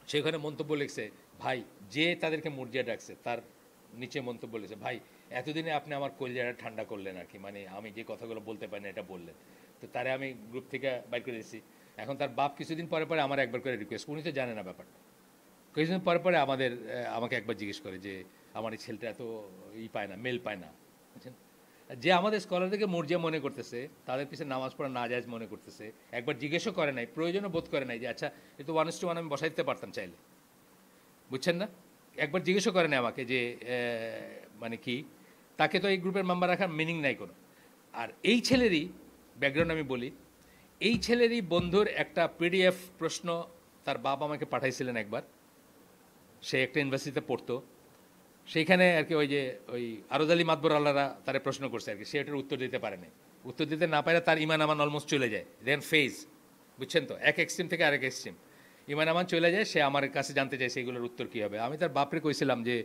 সে ওখানে মন্তব্য লিখছে, ভাই যে তাদেরকে মুরজিয়া ডাকছে তার নিচে মন্তব্য লিখছে, ভাই এতদিনে আপনি আমার কলজাটা ঠান্ডা করলেন আর কি, মানে আমি যে কথাগুলো বলতে পারি না এটা বললেন। তো তারে আমি গ্রুপ থেকে বাইর করে দিয়েছি। এখন তার বাপ কিছুদিন পরে পরে আমার একবার করে রিকোয়েস্ট, উনি তো জানে না ব্যাপারটা, কিছুদিন পরে পরে আমাকে একবার জিজ্ঞেস করে যে আমার এই ছেলেটা এত পায় না, মেল পায় না, বুঝছেন? যে আমাদের স্কলারদেরকে মুরজিয়া মনে করতেছে, তাদের পিছনে নামাজ পড়া নাজায়েজ মনে করতেছে, একবার জিজ্ঞেসও করে নাই, প্রয়োজনও বোধ করে নাই যে আচ্ছা এ তো 1:1 আমি বসাই দিতে পারতাম চাইলে, বুঝছেন না? একবার জিজ্ঞেসও করে নাই আমাকে যে মানে কি, তাকে তো এই গ্রুপের মেম্বার রাখার মিনিং নাই কোনো। আর এই ছেলেরই ব্যাকগ্রাউন্ড আমি বলি, এই ছেলেরই বন্ধুর একটা পিডিএফ প্রশ্ন তার বাবা আমাকে পাঠাইছিলেন একবার, সে একটা ইউনিভার্সিটিতে পড়তো, সেইখানে আর কি ওই আরজ আলী মাতবর আল্লাহরা তারা প্রশ্ন করছে আর কি, সে এটার উত্তর দিতে পারে নাই। উত্তর দিতে না পারে তার ইমান আমান অলমোস্ট চলে যায়, দেন ফেজ, বুঝছেন তো, এক এক্সট্রিম থেকে আরেক এক্সট্রিম ইমান আমান চলে যায়। সে আমার কাছে জানতে চাইছে এগুলোর উত্তর কী হবে। আমি তার বাপরে কইছিলাম যে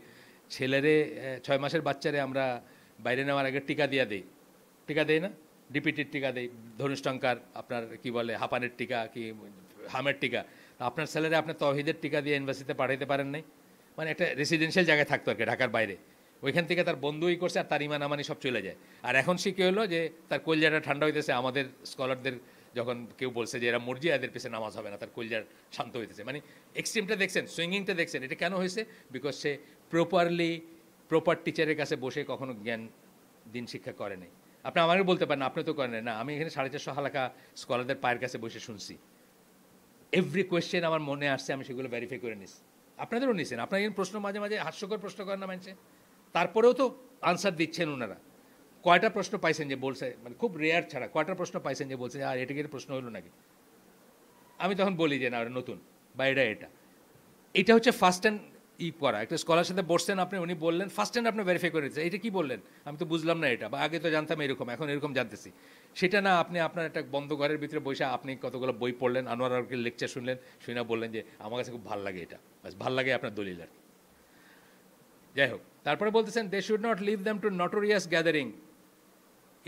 ছেলেরে 6 মাসের বাচ্চারে আমরা বাইরে নেওয়ার আগে টিকা দেই না, ডিপিটির টিকা দেই, ধনুষ্টঙ্কার আপনার কি বলে হাঁপানের টিকা কি হামের টিকা, আপনার ছেলেরে আপনি তৌহিদের টিকা দিয়ে ইউনিভার্সিটিতে পাঠাইতে পারেন নাই, মানে একটা রেসিডেন্সিয়াল জায়গায় থাকতো আর কি, ঢাকার বাইরে। ওইখান থেকে তার বন্ধুই করছে আর তার ইমান আমানি সব চলে যায়। আর এখন সে কী হলো যে তার কলজাটা ঠান্ডা হইতেছে, আমাদের স্কলারদের যখন কেউ বলছে যে এরা মর্জি এদের পেছনে নামাজ হবে না, তার কলজার শান্ত হইতেছে। মানে এক্সট্রিমটা দেখছেন, সুইঙ্গিংটা দেখছেন, এটা কেন হয়েছে? বিকজ সে প্রপার টিচারের কাছে বসে কখনো জ্ঞান দিন শিক্ষা করে নাই। আপনি আমাকে বলতে পারেন আপনি তো করেন না, আমি এখানে 450 হালাকা স্কলারদের পায়ের কাছে বসে শুনছি, এভরি কোয়েশ্চেন আমার মনে আসছে, আমি সেগুলো ভেরিফাই করে নিছি। আপনাদেরও নিছেন, আপনার এই প্রশ্ন মাঝে মাঝে হাস্যকর প্রশ্ন করেন না মানুষে, তারপরেও তো আনসার দিচ্ছেন ওনারা। কয়টা প্রশ্ন পাইছেন যে বলছে, মানে খুব রেয়ার ছাড়া কয়টা প্রশ্ন পাইছেন যে বলছে আর এটা কি প্রশ্ন হলো নাকি? আমি তখন বলি যে না ওটা নতুন বা এটা হচ্ছে ফার্স্ট হ্যান্ড করা। একটা স্কলার সাথে বসছেন আপনি, উনি বললেন ফার্স্ট হ্যান্ড আপনি ভেরিফাই করে দিচ্ছেন, এটা কি বললেন আমি তো বুঝলাম না এটা, বা আগে তো জানতাম এরকম, এখন এরকম জানতেছি। সেটা না, আপনি আপনার একটা বন্ধ ঘরের ভিতরে বসে আপনি কতগুলো বই পড়লেন, আনোয়ার লেকচার শুনলেন, শুনে বললেন যে আমার কাছে খুব ভালো লাগে, এটা বাস ভাল লাগে আপনার দলিল আর কি। যাই হোক, তারপরে বলতেছেন they should not leave them to notorious gathering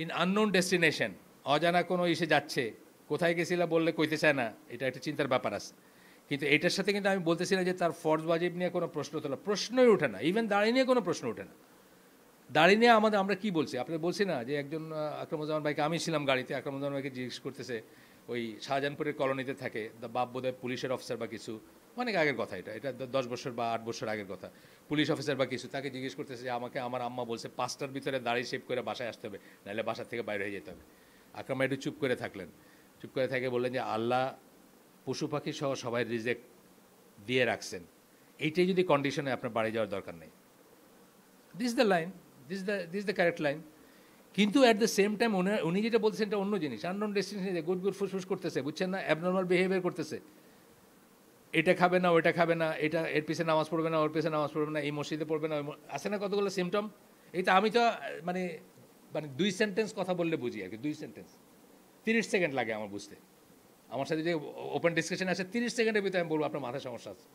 in unknown destination. অজানা কোনো ইসে যাচ্ছে, কোথায় গেছিলা বললে কইতে চায় না, এটা একটা চিন্তার ব্যাপার আছে। কিন্তু এটার সাথে কিন্তু আমি বলতেছি না যে তার ফরজ ওয়াজিব নিয়ে কোনো প্রশ্ন তোলা, প্রশ্নই ওঠে না, ইভেন দাঁড়িয়ে নিয়ে কোনো প্রশ্ন ওঠে না। দাঁড়িয়ে নিয়ে আমরা কি বলছি, আপনি বলছি না যে একজন আকরামুজ্জামান ভাইকে, আমি ছিলাম গাড়িতে, আকরামুজ্জামান ভাইকে জিজ্ঞেস করতেছে, ওই শাহজাহানপুরের কলোনিতে থাকে, বাপ বোধহয় পুলিশের অফিসার বা কিছু, অনেক আগের কথা, এটা 10 বছর বা 8 বছর আগের কথা, পুলিশ অফিসার বা কিছু, তাকে জিজ্ঞেস করতেছে যে আমাকে আমার আম্মা বলছে 5টার ভিতরে দাড়ি শেভ করে বাসায় আসতে হবে, নাহলে বাসার থেকে বাইরে হয়ে যেতে হবে। আকরাম ভাই একটু চুপ করে থাকলেন, চুপ করে থেকে বললেন যে আল্লাহ পশু পাখি সহ সবাই রিজেক দিয়ে রাখছেন, এইটাই যদি কন্ডিশনে আপনার বাড়ি যাওয়ার দরকার নেই। This the line, this the correct line. কিন্তু অ্যাট দ্য সেম টাইম উনি যেটা বলছেন এটা অন্য জিনিস, আননোন ডেস্টিনেশনে গুড ফুসফুস করতেছে, বুঝছেন না, অ্যাবনর্মাল বিহেভিয়ার করতেছে, এটা খাবে না ওইটা খাবে না, এটা এর পিছনে নামাজ পড়বে না, ওর পিছনে নামাজ পড়বে না, এই মসজিদে পড়বে না, আছে না কতগুলো সিমটম। এইটা আমি তো মানে 2 সেন্টেন্স কথা বললে বুঝি আর কি, 2 সেন্টেন্স 30 সেকেন্ড লাগে আমার বুঝতে। আমার সাথে যে ওপেন ডিসকাশন আছে 30 সেকেন্ডের ভিতরে আমি বলবো আপনার মাথায় সমস্যা আছে।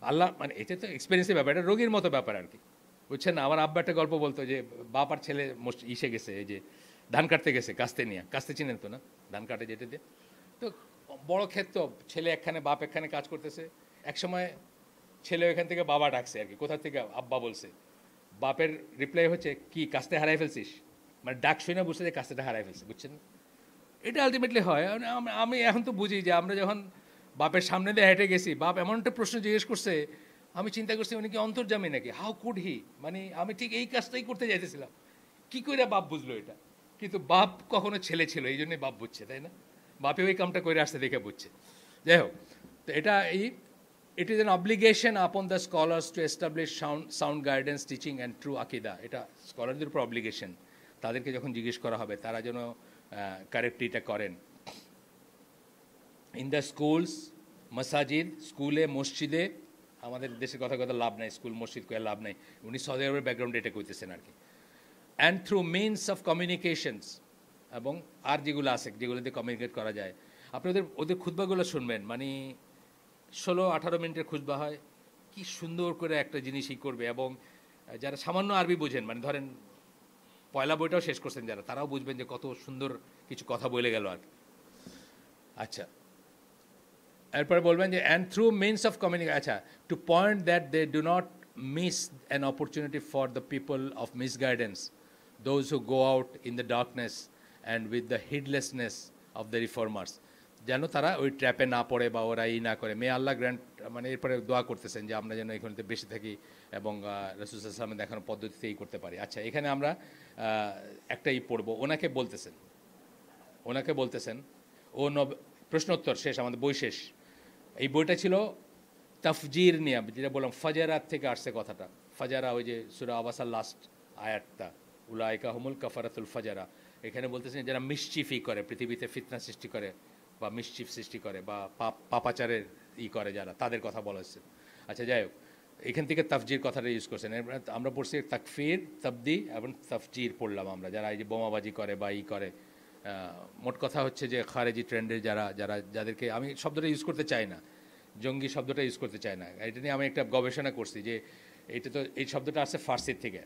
আল্লাহ মানে এটা তো এক্সপিরিয়েন্সের ব্যাপার, এটা রোগীর মতো ব্যাপার আর কি, বুঝছেন না। আমার আব্বা একটা গল্প বলতো যে বাপ আর ছেলে ইসে গেছে, এই যে ধান কাটতে গেছে, কাস্তে চিনেন তো না, ধান কাটে যেতে দিয়ে, তো বড় ক্ষেত, তো ছেলে একখানে বাপ একখানে কাজ করতেছে। একসময় ছেলে ওইখান থেকে বাবা ডাকছে আর কি, কোথা থেকে আব্বা বলছে, বাপের রিপ্লাই হচ্ছে কি কাস্তে হারাই ফেলছিস, মানে ডাক শুনে বুঝছে যে কাস্তেটা হারাই ফেলছে, বুঝছেন। এটা আলটিমেটলি হয়। আমি এখন তো বুঝি যে আমরা যখন বাপের সামনে দিয়ে হেঁটে গেছি, বাপ এমন একটা প্রশ্ন জিজ্ঞেস করছে, আমি চিন্তা করছি উনি কি অন্তর্জামী নাকি, হাউ কুড হি, মানে আমি ঠিক এই কাজটাই করতে যাইতেছিলাম, কি করে বাপ বুঝলো এটা, কিন্তু বাপ কখনো ছেলে ছিল, এই জন্যই বাপ বুঝছে, তাই না? বাপে ওই কামটা করে আসতে দেখে বুঝছে। যাই হোক, তো এটা it is an obligation upon the scholars to establish sound guidance teaching and true আকিদা। এটা স্কলারদের উপর অব্লিগেশন, তাদেরকে যখন জিজ্ঞেস করা হবে তারা যেন কারেক্টলিটা করেন। ইন দ্য স্কুলস, মাসাজিদ, স্কুলে, মসজিদে, আমাদের দেশের কথা লাভ নাই, স্কুল মসজিদ করে লাভ নাই, উনি সৌদি আরবের ব্যাকগ্রাউন্ডে এটা কইতেছেন আর কি। And through means of communications, এবং আর যেগুলো আছে যেগুলোতে কমিউনিকেট করা যায়। আপনি ওদের খুতবাগুলো শুনবেন, মানে 16-18 মিনিটের খুতবা হয়, কি সুন্দর করে একটা জিনিসই করবে। এবং যারা সামান্য আরবি বোঝেন, মানে ধরেন পয়লা বইটাও শেষ করছেন যারা, তারাও বুঝবেন যে কত সুন্দর কিছু কথা বলে গেল আর। আচ্ছা, এরপরে বলবেন যে and through means of communication, আচ্ছা, to point that they do not miss an opportunity for the people of misguidance, those who go out in the darkness and with the heedlessness of the reformers, যেন তারা ওই ট্র্যাপে না পড়ে বা ওরা না করে। মে আল্লাহ গ্র্যান্ট, মানে এরপরে দোয়া করতেছেন যে আমরা যেন এখানে বেশি থাকি এবং রাসূল সাল্লাল্লাহু আলাইহি ওয়াসাল্লামের দেখানো পদ্ধতিতেই করতে পারি। আচ্ছা, এখানে আমরা একটাই পড়বো। ওনাকে বলতেছেন ও প্রশ্নোত্তর শেষ, আমাদের বই শেষ। এই বইটা ছিল তাফজির নিয়ে, যেটা বললাম ফাজারাত থেকে আসছে কথাটা। ফাজারা, ওই যে সূরা আবাসার লাস্ট আয়াতটা, উলাইকা হুমুল কাফারাতুল ফাজারা। এখানে বলতেছেন যারা মিসচিফই করে, পৃথিবীতে ফিতনা সৃষ্টি করে বা মিসচিফ সৃষ্টি করে বা পাপাচারের করে যারা, তাদের কথা বলা হচ্ছে। আচ্ছা, যাই হোক, এখান থেকে তাফজির কথাটা ইউজ করছেন। আমরা পড়ছি তাকফির, তাবদি এবং তাফজির পড়লাম আমরা, যারা এই যে বোমাবাজি করে বা করে। মোট কথা হচ্ছে যে খারেজি ট্রেন্ডের যাদেরকে আমি শব্দটা ইউজ করতে চাই না, জঙ্গি শব্দটা ইউজ করতে চাই না। এটা নিয়ে আমি একটা গবেষণা করছি যে এই শব্দটা আসছে ফার্সির থেকে,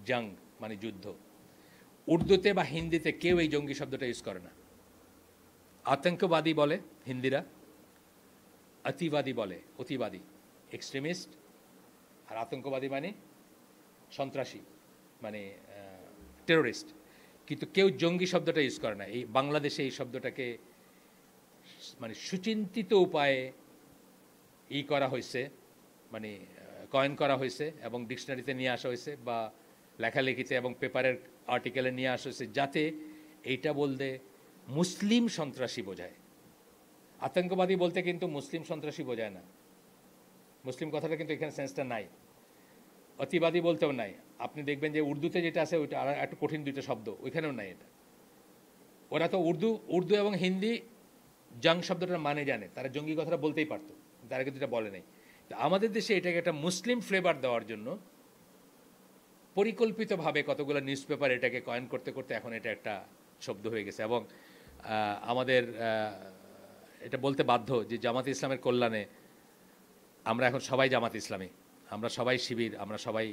জং মানে যুদ্ধ। উর্দুতে বা হিন্দিতে কেউ এই জঙ্গি শব্দটা ইউজ করে না। আতঙ্কবাদী বলে হিন্দিরা, অতিবাদী বলে, অতিবাদী, এক্সট্রিমিস্ট। আর আতঙ্কবাদী মানে সন্ত্রাসী, মানে টেরোরিস্ট। কিন্তু কেউ জঙ্গি শব্দটা ইউজ করে না। এই বাংলাদেশে এই শব্দটাকে মানে সুচিন্তিত উপায়ে করা হয়েছে, মানে কয়েন করা হয়েছে এবং ডিকশনারিতে নিয়ে আসা হয়েছে বা লেখালেখিতে এবং পেপারের আর্টিকেলে নিয়ে আসা হয়েছে, যাতে এইটা বলতে মুসলিম সন্ত্রাসী বোঝায়। আতঙ্কবাদী বলতে কিন্তু মুসলিম সন্ত্রাসী বোঝায় না। মুসলিম কথাটা কিন্তু এখানে সেন্সটা নাই। অতিবাদী বলতেও নাই। আপনি দেখবেন যে উর্দুতে যেটা আছে ওইটা আর একটু কঠিন দুইটা শব্দ, ওইখানেও নাই এটা। ওরা তো উর্দু এবং হিন্দি জং শব্দটার মানে জানে, তারা জঙ্গি কথাটা বলতেই পারতো, তারা কিন্তু এটা বলে নাই। আমাদের দেশে এটাকে একটা মুসলিম ফ্লেভার দেওয়ার জন্য পরিকল্পিতভাবে কতগুলো নিউজ পেপার এটাকে কয়েন করতে করতে এখন এটা একটা শব্দ হয়ে গেছে। এবং আমাদের এটা বলতে বাধ্য যে জামাত ইসলামের কল্যাণে আমরা এখন সবাই জামাত ইসলামী, আমরা সবাই শিবির, আমরা সবাই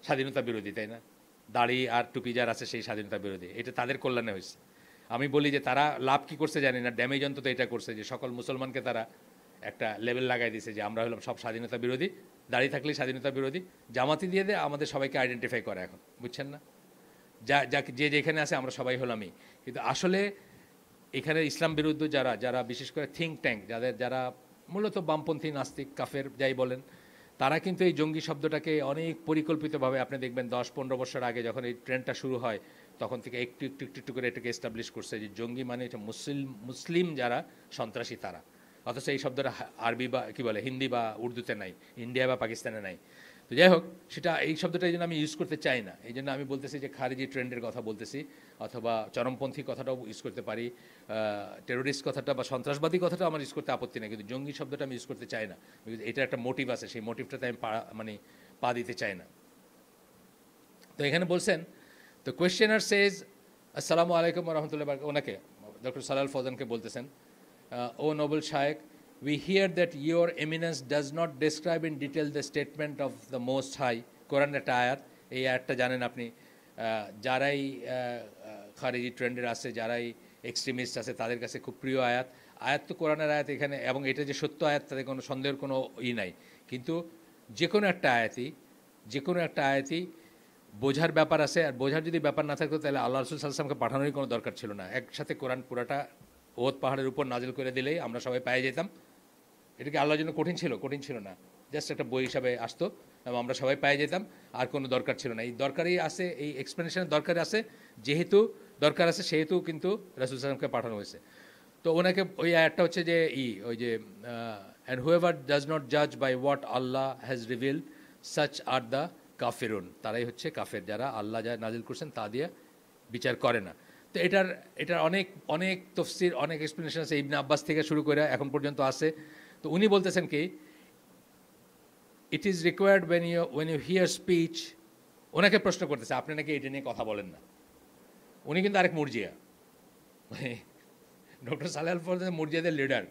স্বাধীনতা বিরোধী, তাই না? দাড়ি আর টুপি যার আছে সেই স্বাধীনতা বিরোধী। এটা তাদের কল্যাণে হয়েছে। আমি বলি যে তারা লাভ কি করছে জানি না, ড্যামেজ অন্তত এটা করছে যে সকল মুসলমানকে তারা একটা লেভেল লাগাই দিয়েছে যে আমরা হলাম সব স্বাধীনতা বিরোধী, দাঁড়িয়ে থাকলেই স্বাধীনতা বিরোধী। জামাতি দিয়ে দেয় আমাদের সবাইকে আইডেন্টিফাই করে এখন, বুঝছেন না? যে যেখানে আছে আমরা সবাই হলামই। কিন্তু আসলে এখানে ইসলাম বিরুদ্ধ যারা বিশেষ করে থিঙ্ক ট্যাঙ্ক, যারা মূলত বামপন্থী, নাস্তিক, কাফের যাই বলেন, তারা কিন্তু এই জঙ্গি শব্দটাকে অনেক পরিকল্পিতভাবে, আপনি দেখবেন 10-15 বছর আগে যখন এই ট্রেন্ডটা শুরু হয় তখন থেকে একটু একটু একটু একটু করে এটাকে এস্টাবলিশ করছে যে জঙ্গি মানে এটা মুসলিম যারা সন্ত্রাসী তারা। অথচ এই শব্দটা আরবি বা কি বলে হিন্দি বা উর্দুতে নাই, ইন্ডিয়া বা পাকিস্তানে নাই। তো যাই হোক, সেটা এই শব্দটা এই জন্য আমি ইউজ করতে চাই না। এই জন্য আমি বলতেছি যে খারিজি ট্রেন্ডের কথা বলতেছি, অথবা চরমপন্থী কথাটাও ইউজ করতে পারি, টেরোরিস্ট কথাটা বা সন্ত্রাসবাদী কথাটা আমার ইউজ করতে আপত্তি নেই, কিন্তু জঙ্গি শব্দটা আমি ইউজ করতে চাই না। বিকজ এটার একটা মোটিভ আছে, সেই মোটিভটাতে আমি পা দিতে চাই না। তো এখানে বলছেন, তো কোয়েশ্চেনার সেজ আসসালামু আলাইকুম রহমতুল্লাহ, ওনাকে ডক্টর সালাল ফৌজানকে বলতেছেন, O noble sheikh, we hear that your eminence does not describe in detail the statement of the most high, কোরআন একটা আয়াত, এই আয়াতটা জানেন আপনি, যারাই খারিজি ট্রেন্ডের আছে, যারাই এক্সট্রিমিস্ট আছে তাদের কাছে খুব প্রিয় আয়াত তো কোরআনের আয়াত এখানে, এবং এটা যে সত্য আয়াত তাতে কোনো সন্দেহের কোনো নাই। কিন্তু যে কোনো একটা আয়াতই বোঝার ব্যাপার আছে, আর বোঝার যদি ব্যাপার না থাকতো তাহলে আল্লাহ রাসূল সাল্লাল্লাহু আলাইহি ওয়াসাল্লামকে পাঠানোরই কোনো দরকার ছিল না। একসাথে কোরআন পুরাটা ওহদ পাহাড়ের উপর নাজিল করে দিলেই আমরা সবাই পেয়ে যেতাম। এটা কি আল্লাহর জন্য কঠিন ছিল? কঠিন ছিল না। জাস্ট একটা বই হিসাবে আসতো এবং আমরা সবাই পেয়ে যেতাম, আর কোনো দরকার ছিল না। এই দরকারই আছে, এই এক্সপ্লেনেশনের দরকার আছে, যেহেতু দরকার আছে সেহেতু কিন্তু রাসূল সাল্লামকে পাঠানো হয়েছে। তো ওনাকে ওই আয়াতটা হচ্ছে যে ওই যে অ্যান্ড হুয়েভার ডাজ নট জাজ by what Allah has revealed such are the কাফিরুন, তারাই হচ্ছে কাফের, যারা আল্লাহ যা নাজিল করছেন তা দিয়ে বিচার করে না। তো এটার অনেক অনেক তফসির, অনেক এক্সপ্লেনেশন আছে, ইবনে আব্বাস থেকে শুরু করে এখন পর্যন্ত আছে। তো উনি বলতেছেন কি, it is required when you hear speech, ওনাকে প্রশ্ন করতেছে আপনি নাকি এটা নিয়ে কথা বলেন না। উনি কিন্তু আরেক মুরজিয়া, মানে ডক্টর সালেহ আল ফৌজদান মুরজিয়াদের লিডার।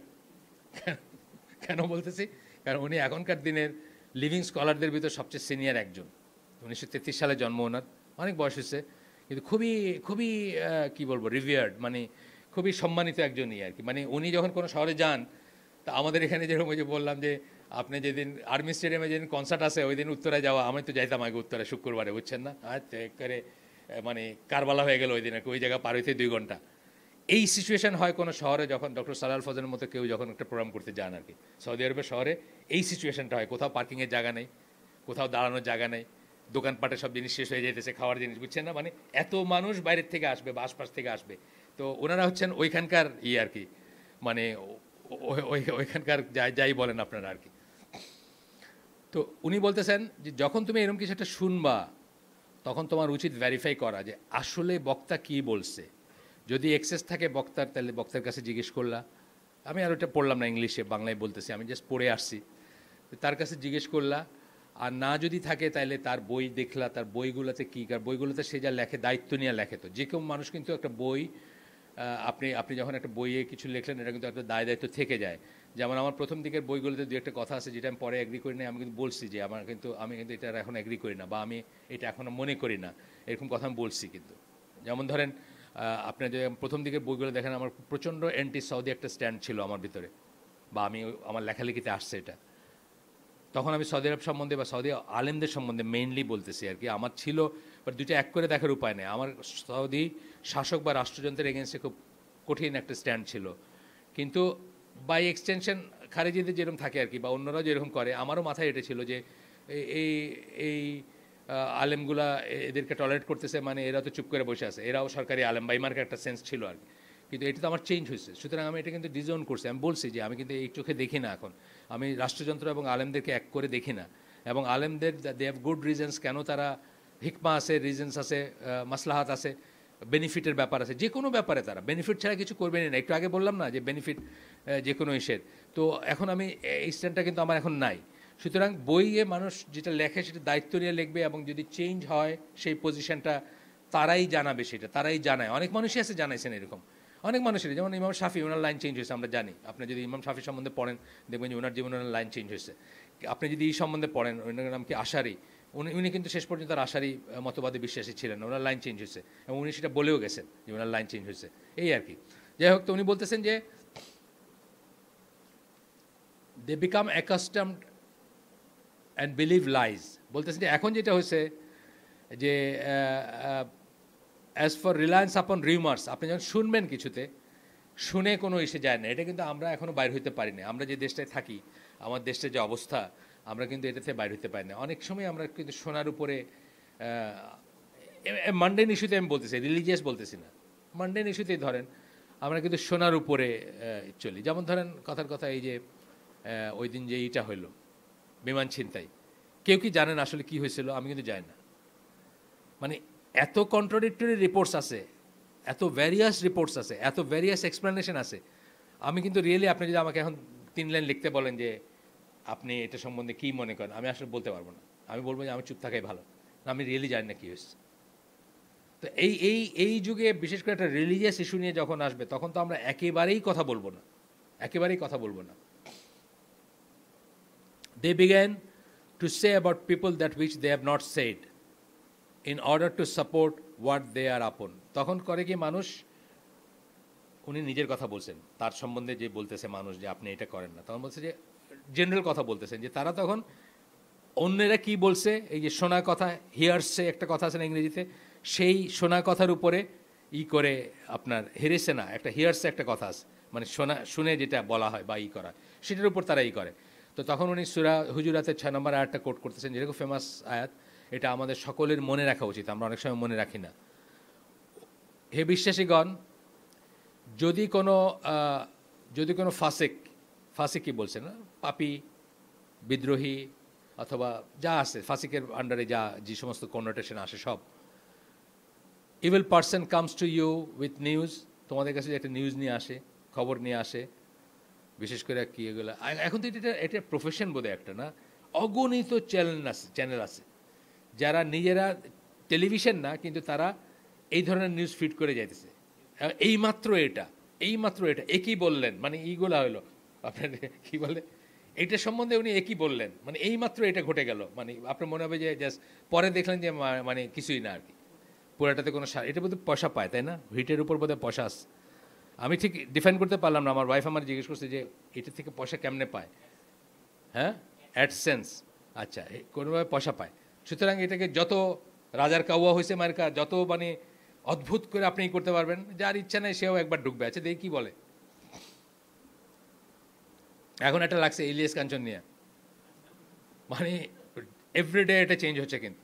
কেন বলতেছি, কারণ উনি এখনকার দিনের লিভিং স্কলারদের ভিতর সবচেয়ে সিনিয়র একজন। 1933 সালে জন্ম ওনার, অনেক বয়স হয়েছে, কিন্তু খুবই খুবই কী বলবো রিভিয়ার্ড, মানে খুবই সম্মানিত একজনই আর কি। মানে উনি যখন কোনো শহরে যান, তা আমাদের এখানে যেরকম ওই যে বললাম যে আপনি যেদিন আর্মি স্টেডিয়ামে যেদিন কনসার্ট আছে ওই দিন উত্তরায় যাওয়া, আমি তো যাইতাম আগে উত্তরায় শুক্রবারে, বুঝছেন না, আর করে মানে কারবালা হয়ে গেল ওই দিন আর কি, ওই জায়গা পার হইতে 2 ঘন্টা। এই সিচুয়েশন হয় কোনো শহরে যখন ডক্টর সালেহ আল ফৌজদানের মতো কেউ যখন একটা প্রোগ্রাম করতে যান আর কি। সৌদি আরবের শহরে এই সিচুয়েশনটা হয়, কোথাও পার্কিংয়ের জায়গা নেই, কোথাও দাঁড়ানোর জায়গা নেই, দোকানপাটে সব জিনিস শেষ হয়ে যেতেছে, খাওয়ার জিনিস, বুঝছেন না, মানে এত মানুষ বাইরের থেকে আসবে বা আশপাশ থেকে আসবে। তো ওনারা হচ্ছেন ওইখানকার আর কি, মানে ওইখানকার যাই বলেন আপনারা আর কি। তো উনি বলতেছেন যে যখন তুমি এরকম কিছু একটা শুনবা, তখন তোমার উচিত ভেরিফাই করা যে আসলে বক্তা কি বলছে। যদি এক্সেস থাকে বক্তার, তাহলে বক্তার কাছে জিজ্ঞেস করলা। আমি আর ওটা পড়লাম না ইংলিশে, বাংলায় বলতেছি, আমি জাস্ট পড়ে আসছি। তার কাছে জিজ্ঞেস করলা, আর না যদি থাকে তাহলে তার বই দেখলা, তার বইগুলোতে কী, কার বইগুলোতে সে যা লেখে দায়িত্ব নিয়ে লেখে। তো যে কেউ মানুষ কিন্তু একটা বই, আপনি যখন একটা বইয়ে কিছু লিখলেন, এটা কিন্তু একটা দায়িত্ব থেকে যায়। যেমন আমার প্রথম দিকের বইগুলোতে দু একটা কথা আছে যেটা আমি পরে এগ্রি করি না, আমি কিন্তু বলছি যে আমি কিন্তু এটা এখন এগ্রি করি না, বা আমি এটা এখনও মনে করি না, এরকম কথা আমি বলছি। কিন্তু যেমন ধরেন আপনার যে প্রথম দিকের বইগুলো দেখেন, আমার প্রচণ্ড অ্যান্টি সৌদি একটা স্ট্যান্ড ছিল আমার ভিতরে, বা আমার লেখালেখিতে আসছে এটা। তখন আমি সৌদি আরব সম্বন্ধে বা সৌদি আলেমদের সম্বন্ধে মেইনলি বলতেছি আর কি। আমার ছিল, বাট দুইটা এক করে দেখার উপায় নেই। আমার সৌদি শাসক বা রাষ্ট্রযন্ত্রের এগেনস্টে খুব কঠিন একটা স্ট্যান্ড ছিল, কিন্তু বাই এক্সটেনশন খারিজিদের যেরকম থাকে আর কি, বা অন্যরাও যেরকম করে, আমারও মাথায় এটা ছিল যে এই এই আলেমগুলা এদেরকে টলারেট করতেছে, মানে এরা তো চুপ করে বসে আছে, এরাও সরকারি আলেম বা ইমার্কে একটা সেন্স ছিল আর কি। কিন্তু এটা তো আমার চেঞ্জ হয়েছে, সুতরাং আমি এটা কিন্তু ডিজোন করছি। আমি বলছি যে আমি কিন্তু এই চোখে দেখি না এখন, আমি রাষ্ট্রযন্ত্র এবং আলেমদেরকে এক করে দেখি না। এবং আলেমদের দে হ্যাভ গুড রিজনস, কেন তারা, হিকমা আছে, রিজনস আছে, মাসলাহাত আছে, বেনিফিটের ব্যাপার আছে, যে কোনো ব্যাপারে তারা বেনিফিট ছাড়া কিছু করবেনই না। একটু আগে বললাম না যে বেনিফিট যে কোনো ইসের। তো এখন আমি এই স্ট্যান্ডটা কিন্তু আমার এখন নাই। সুতরাং বইয়ে মানুষ যেটা লেখে সেটা দায়িত্ব নিয়ে লিখবে, এবং যদি চেঞ্জ হয় সেই পজিশনটা তারাই জানাবে, সেটা তারাই জানায়। অনেক মানুষই আছে জানাইছেন এরকম, অনেক মানুষেরই, যেমন ইমাম শাফি, ওনার লাইন চেঞ্জ হয়েছে আমরা জানি। আপনি যদি ইমাম শাফি সম্বন্ধে পড়েন দেখবেন যে ওনার জীবনে ওনার লাইন চেঞ্জ হয়েছে। আপনি যদি এই সম্বন্ধে পড়েন, ওনার নাম কি আশারি, উনি কিন্তু শেষ পর্যন্ত আর আশারি মতবাদে বিশ্বাসী ছিলেন, ওনার লাইন চেঞ্জ হয়েছে, এবং উনি সেটা বলেও গেছেন যে ওনার লাইন চেঞ্জ হয়েছে, এই আর কি। যাই হোক, তো উনি বলতেছেন যে they become accustomed and believe lies. বলতেছেন যে এখন যেটা হয়েছে যে অ্যাজ ফর রিলায়েন্স আপন রিউমার্স, আপনি যখন শুনবেন কিছুতে, শুনে কোনো এসে যায় না। এটা কিন্তু আমরা এখনও বাইর হইতে পারি না। আমরা যে দেশটায় থাকি, আমার দেশটার যে অবস্থা, আমরা কিন্তু এটা থেকে বাইর হইতে পারি না। অনেক সময় আমরা কিন্তু শোনার উপরে, মান্ডেন ইস্যুতে আমি বলতেছি, রিলিজিয়াস বলতেছি না, মান্ডেন ইস্যুতেই ধরেন আমরা কিন্তু শোনার উপরে চলি। যেমন ধরেন কথার কথা, এই যে ওই দিন যে এইটা হইল বিমান ছিনতাই, কেউ কি জানেন আসলে কি হয়েছিল? আমি কিন্তু জানি না। মানে এত কন্ট্রাডিক্টরি রিপোর্টস আছে, এত ভ্যারিয়াস রিপোর্টস আছে, এত ভ্যারিয়াস এক্সপ্লেনেশন আছে। আমি কিন্তু রিয়েলি, আপনি যদি আমাকে এখন 3 লাইন লিখতে বলেন যে আপনি এটা সম্বন্ধে কী মনে করেন, আমি আসলে বলতে পারবো না। আমি বলবো যে আমি চুপ থাকাই ভালো, আমি রিয়েলি জানি না কী হয়েছে। তো এই যুগে বিশেষ করে একটা রিলিজিয়াস ইস্যু নিয়ে যখন আসবে, তখন তো আমরা একেবারেই কথা বলবো না, একেবারেই কথা বলবো না। They began to say about people that which they have not said in order to support what they are upon. তখন করে কি মানুষ, উনি নিজের কথা বলছেন, তার সম্বন্ধে যে বলতেছে মানুষ যে আপনি এটা করেন না, তখন বলছে যে জেনারেল কথা বলতেছেন, যে তারা তখন অন্যেরা কি বলছে, এই যে শোনা কথা, হিয়ারসে একটা কথা আছে না ইংরেজিতে, সেই শোনা কথার উপরে করে আপনার হেরেছে না, একটা হিয়ারসে একটা কথা আছে, মানে শুনে যেটা বলা হয় বা করা, সেটার উপর তারা করে। তো তখন উনি সূরা হুজুরাতের 6 নম্বর আয়াতটা কোট করতেছেন, যেরকম ফেমাস আয়াত, এটা আমাদের সকলের মনে রাখা উচিত, আমরা অনেক সময় মনে রাখি না। হে বিশ্বাসীগণ, যদি কোনো ফাসিক কি বলছেন, পাপী, বিদ্রোহী অথবা যা আছে ফাসিকের আন্ডারে যে সমস্ত কনোটেশন আসে সব, evil person comes to you with news, তোমাদের কাছে একটা নিউজ নিয়ে আসে, খবর নিয়ে আসে, বিশেষ করে কি এগুলো এখন তো এটা প্রফেশন বোধহয় একটা না, অগণিত চ্যানেল আছে যারা নিজেরা টেলিভিশন না, কিন্তু তারা এই ধরনের নিউজ ফিড করে যাইতেছে, এইমাত্র এটা একই বললেন, মানে এইগুলা হলো আপনার কি বলে এইটা সম্বন্ধে উনি একই বললেন, মানে এইমাত্র এটা ঘটে গেল, মানে আপনার মনে হবে যে জাস্ট পরে দেখলেন যে মানে কিছুই না আর কি, পুরাটাতে কোনো এটা বোধহয় পয়সা পায়, তাই না? হিটের উপর বোধহয় পয়সা আছে, আমি ঠিক ডিফাইন করতে পারলাম না, আমার ওয়াইফ আমার জিজ্ঞেস করছে যে এটা থেকে পয়সা কেমনে পায়, হ্যাঁ অ্যাডসেন্স, আচ্ছা কোনোভাবে পয়সা পায়, সুতরাং এটাকে যত রাজার কাউয়া হয়েছে মার্কা, যত মানে অদ্ভুত করে আপনি করতে পারবেন, যার ইচ্ছা নেই সেও একবার ঢুকবে, আচ্ছা দেখি কি বলে। এখন একটা লাগছে ইলিয়াস কাঞ্চন নিয়ে, মানে এভরিডে এটা চেঞ্জ হচ্ছে কিন্তু,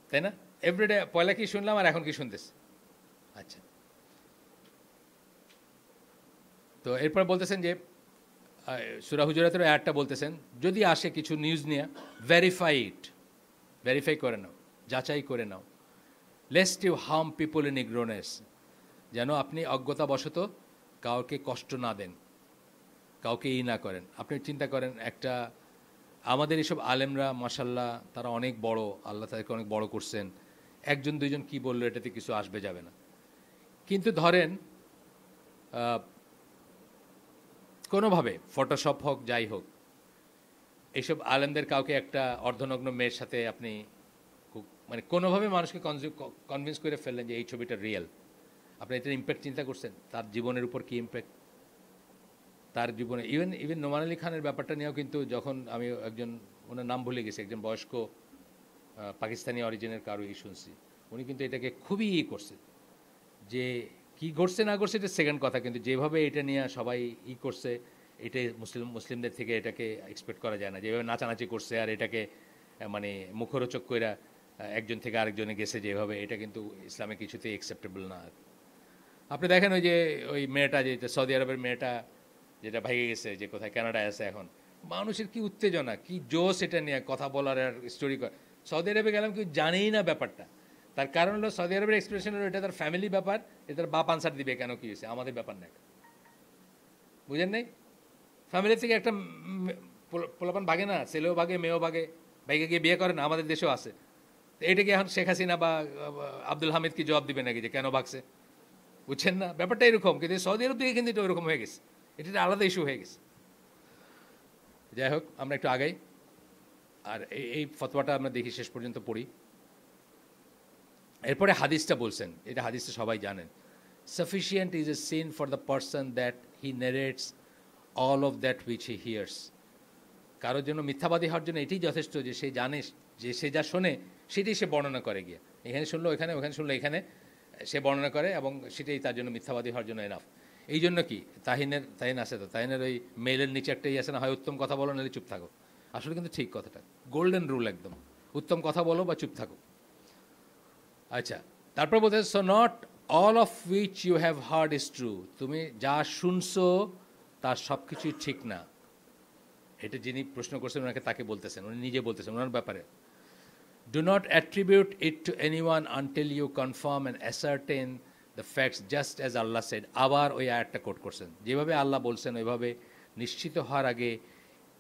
তাই না? এভরিডে পয়লা কি শুনলাম আর এখন কি শুনতেছে। আচ্ছা, তো এরপর বলতেছেন যে সূরা হুজুরাতের আয়াতটা বলতেছেন, যদি আসে কিছু নিউজ নিয়ে, ভেরিফাই করে নাও, যাচাই করে নাও, lest you harm people in ignorance, যেন আপনি অজ্ঞতাবশত কাউকে কষ্ট না দেন, কাউকে না করেন। আপনি চিন্তা করেন, একটা আমাদের এসব আলেমরা মাশাল্লাহ তারা অনেক বড়, আল্লাহ তাদেরকে অনেক বড় করছেন, একজন দুইজন কি বললো এটাতে কিছু আসবে যাবে না, কিন্তু ধরেন কোনোভাবে ফটোশপ হোক যাই হোক, এইসব আলেমদের কাউকে একটা অর্ধনগ্ন মেয়ের সাথে আপনি মানে কোনোভাবে মানুষকে কনভিন্স করে ফেললেন যে এই ছবিটা রিয়েল, আপনি এটার ইম্প্যাক্ট চিন্তা করছেন, তার জীবনের উপর কি ইম্প্যাক্ট, তার জীবনে ইভেন নোমান আলী খানের ব্যাপারটা নিয়েও কিন্তু, যখন আমি একজন, ওনার নাম ভুলে গেছি, একজন বয়স্ক পাকিস্তানি অরিজিনের কারো শুনছি, উনি কিন্তু এটাকে খুবই করছে, যে কি ঘটছে না ঘটছে এটা সেকেন্ড কথা, কিন্তু যেভাবে এটা নিয়ে সবাই করছে, এটাই মুসলিমদের থেকে এটাকে এক্সপেক্ট করা যায় না, যেভাবে নাচানাচি করছে আর এটাকে মানে মুখরোচক কইরা একজন থেকে আরেকজনে গেছে যেভাবে, এটা কিন্তু ইসলামে কিছুতেই অ্যাকসেপ্টেবল না। আপনি দেখেন ওই মেয়েটা, যেটা সৌদি আরবের মেয়েটা যেটা ভেঙে গেছে, যে কোথায় কানাডায় আছে এখন, মানুষের কি উত্তেজনা, কি জোশ এটা নিয়ে কথা বলার আর স্টোরি করা। সৌদি আরবে গেলাম, কেউ জানেই না ব্যাপারটা, তার কারণ হলো সৌদি আরবের এক্সপ্রেশন হলো এটা তার ফ্যামিলি ব্যাপার, এটা তার বাপ আনসার দিবে কেন কি হয়েছে, আমাদের ব্যাপার না, বুঝেন নাই? ফ্যামিলি থেকে একটা পোলাপান ভাগে না, ছেলেও ভাগে মেয়েও ভাগে, ভাইকে গিয়ে বিয়ে করে না, আমাদের দেশেও আছে। এটা কি এখন শেখ হাসিনা বা আব্দুল হামিদ কি জবাব দিবে নাকি যে কেন ভাগছে, বুঝছেন না? ব্যাপারটা এরকম, কিন্তু সৌদি আরব থেকে কিন্তু এটা ওরকম হয়ে গেছে, এটা আলাদা ইস্যু হয়ে গেছে। যাই হোক, আমরা একটু আগাই, আর এই ফতোয়াটা আমরা দেখি, শেষ পর্যন্ত পড়ি। এরপরে হাদিসটা বলছেন, এটা হাদিসটা সবাই জানেন, sufficient is a sin for the person that he narrates all of that which he hears. কারোর জন্য মিথ্যাবাদী হওয়ার জন্য এটাই যথেষ্ট যে সে জানে, যে সে যা শোনে সেটাই সে বর্ণনা করে গিয়ে, এখানে শুনলো এখানে, ওখানে শুনলো এখানে, সে বর্ণনা করে, এবং সেটাই তার জন্য মিথ্যাবাদী হওয়ার জন্য এনাফ। এই জন্য কি তাহিন আছে, তো তাহিনের ওই মেইলের নিচে একটাই আছে না, হয় উত্তম কথা বলো নাহলে চুপ থাকো। আসলে কিন্তু ঠিক কথাটা, গোল্ডেন রুল একদম, উত্তম কথা বলো বা চুপ থাকো। আচ্ছা, তারপর বলতে, so not all of which you have heard is true, তুমি যা শুনছো তার সব কিছুই ঠিক না। এটা যিনি প্রশ্ন করছেন ওনাকে তাকে বলতেছেন, উনি নিজে বলতেছেন ওনার ব্যাপারে। Do not attribute it to anyone until you confirm and ascertain the facts just as Allah said. আবার ওই আয়াতটা কোট করছেন, যেভাবে আল্লাহ বলছেন ওইভাবে নিশ্চিত হওয়ার আগে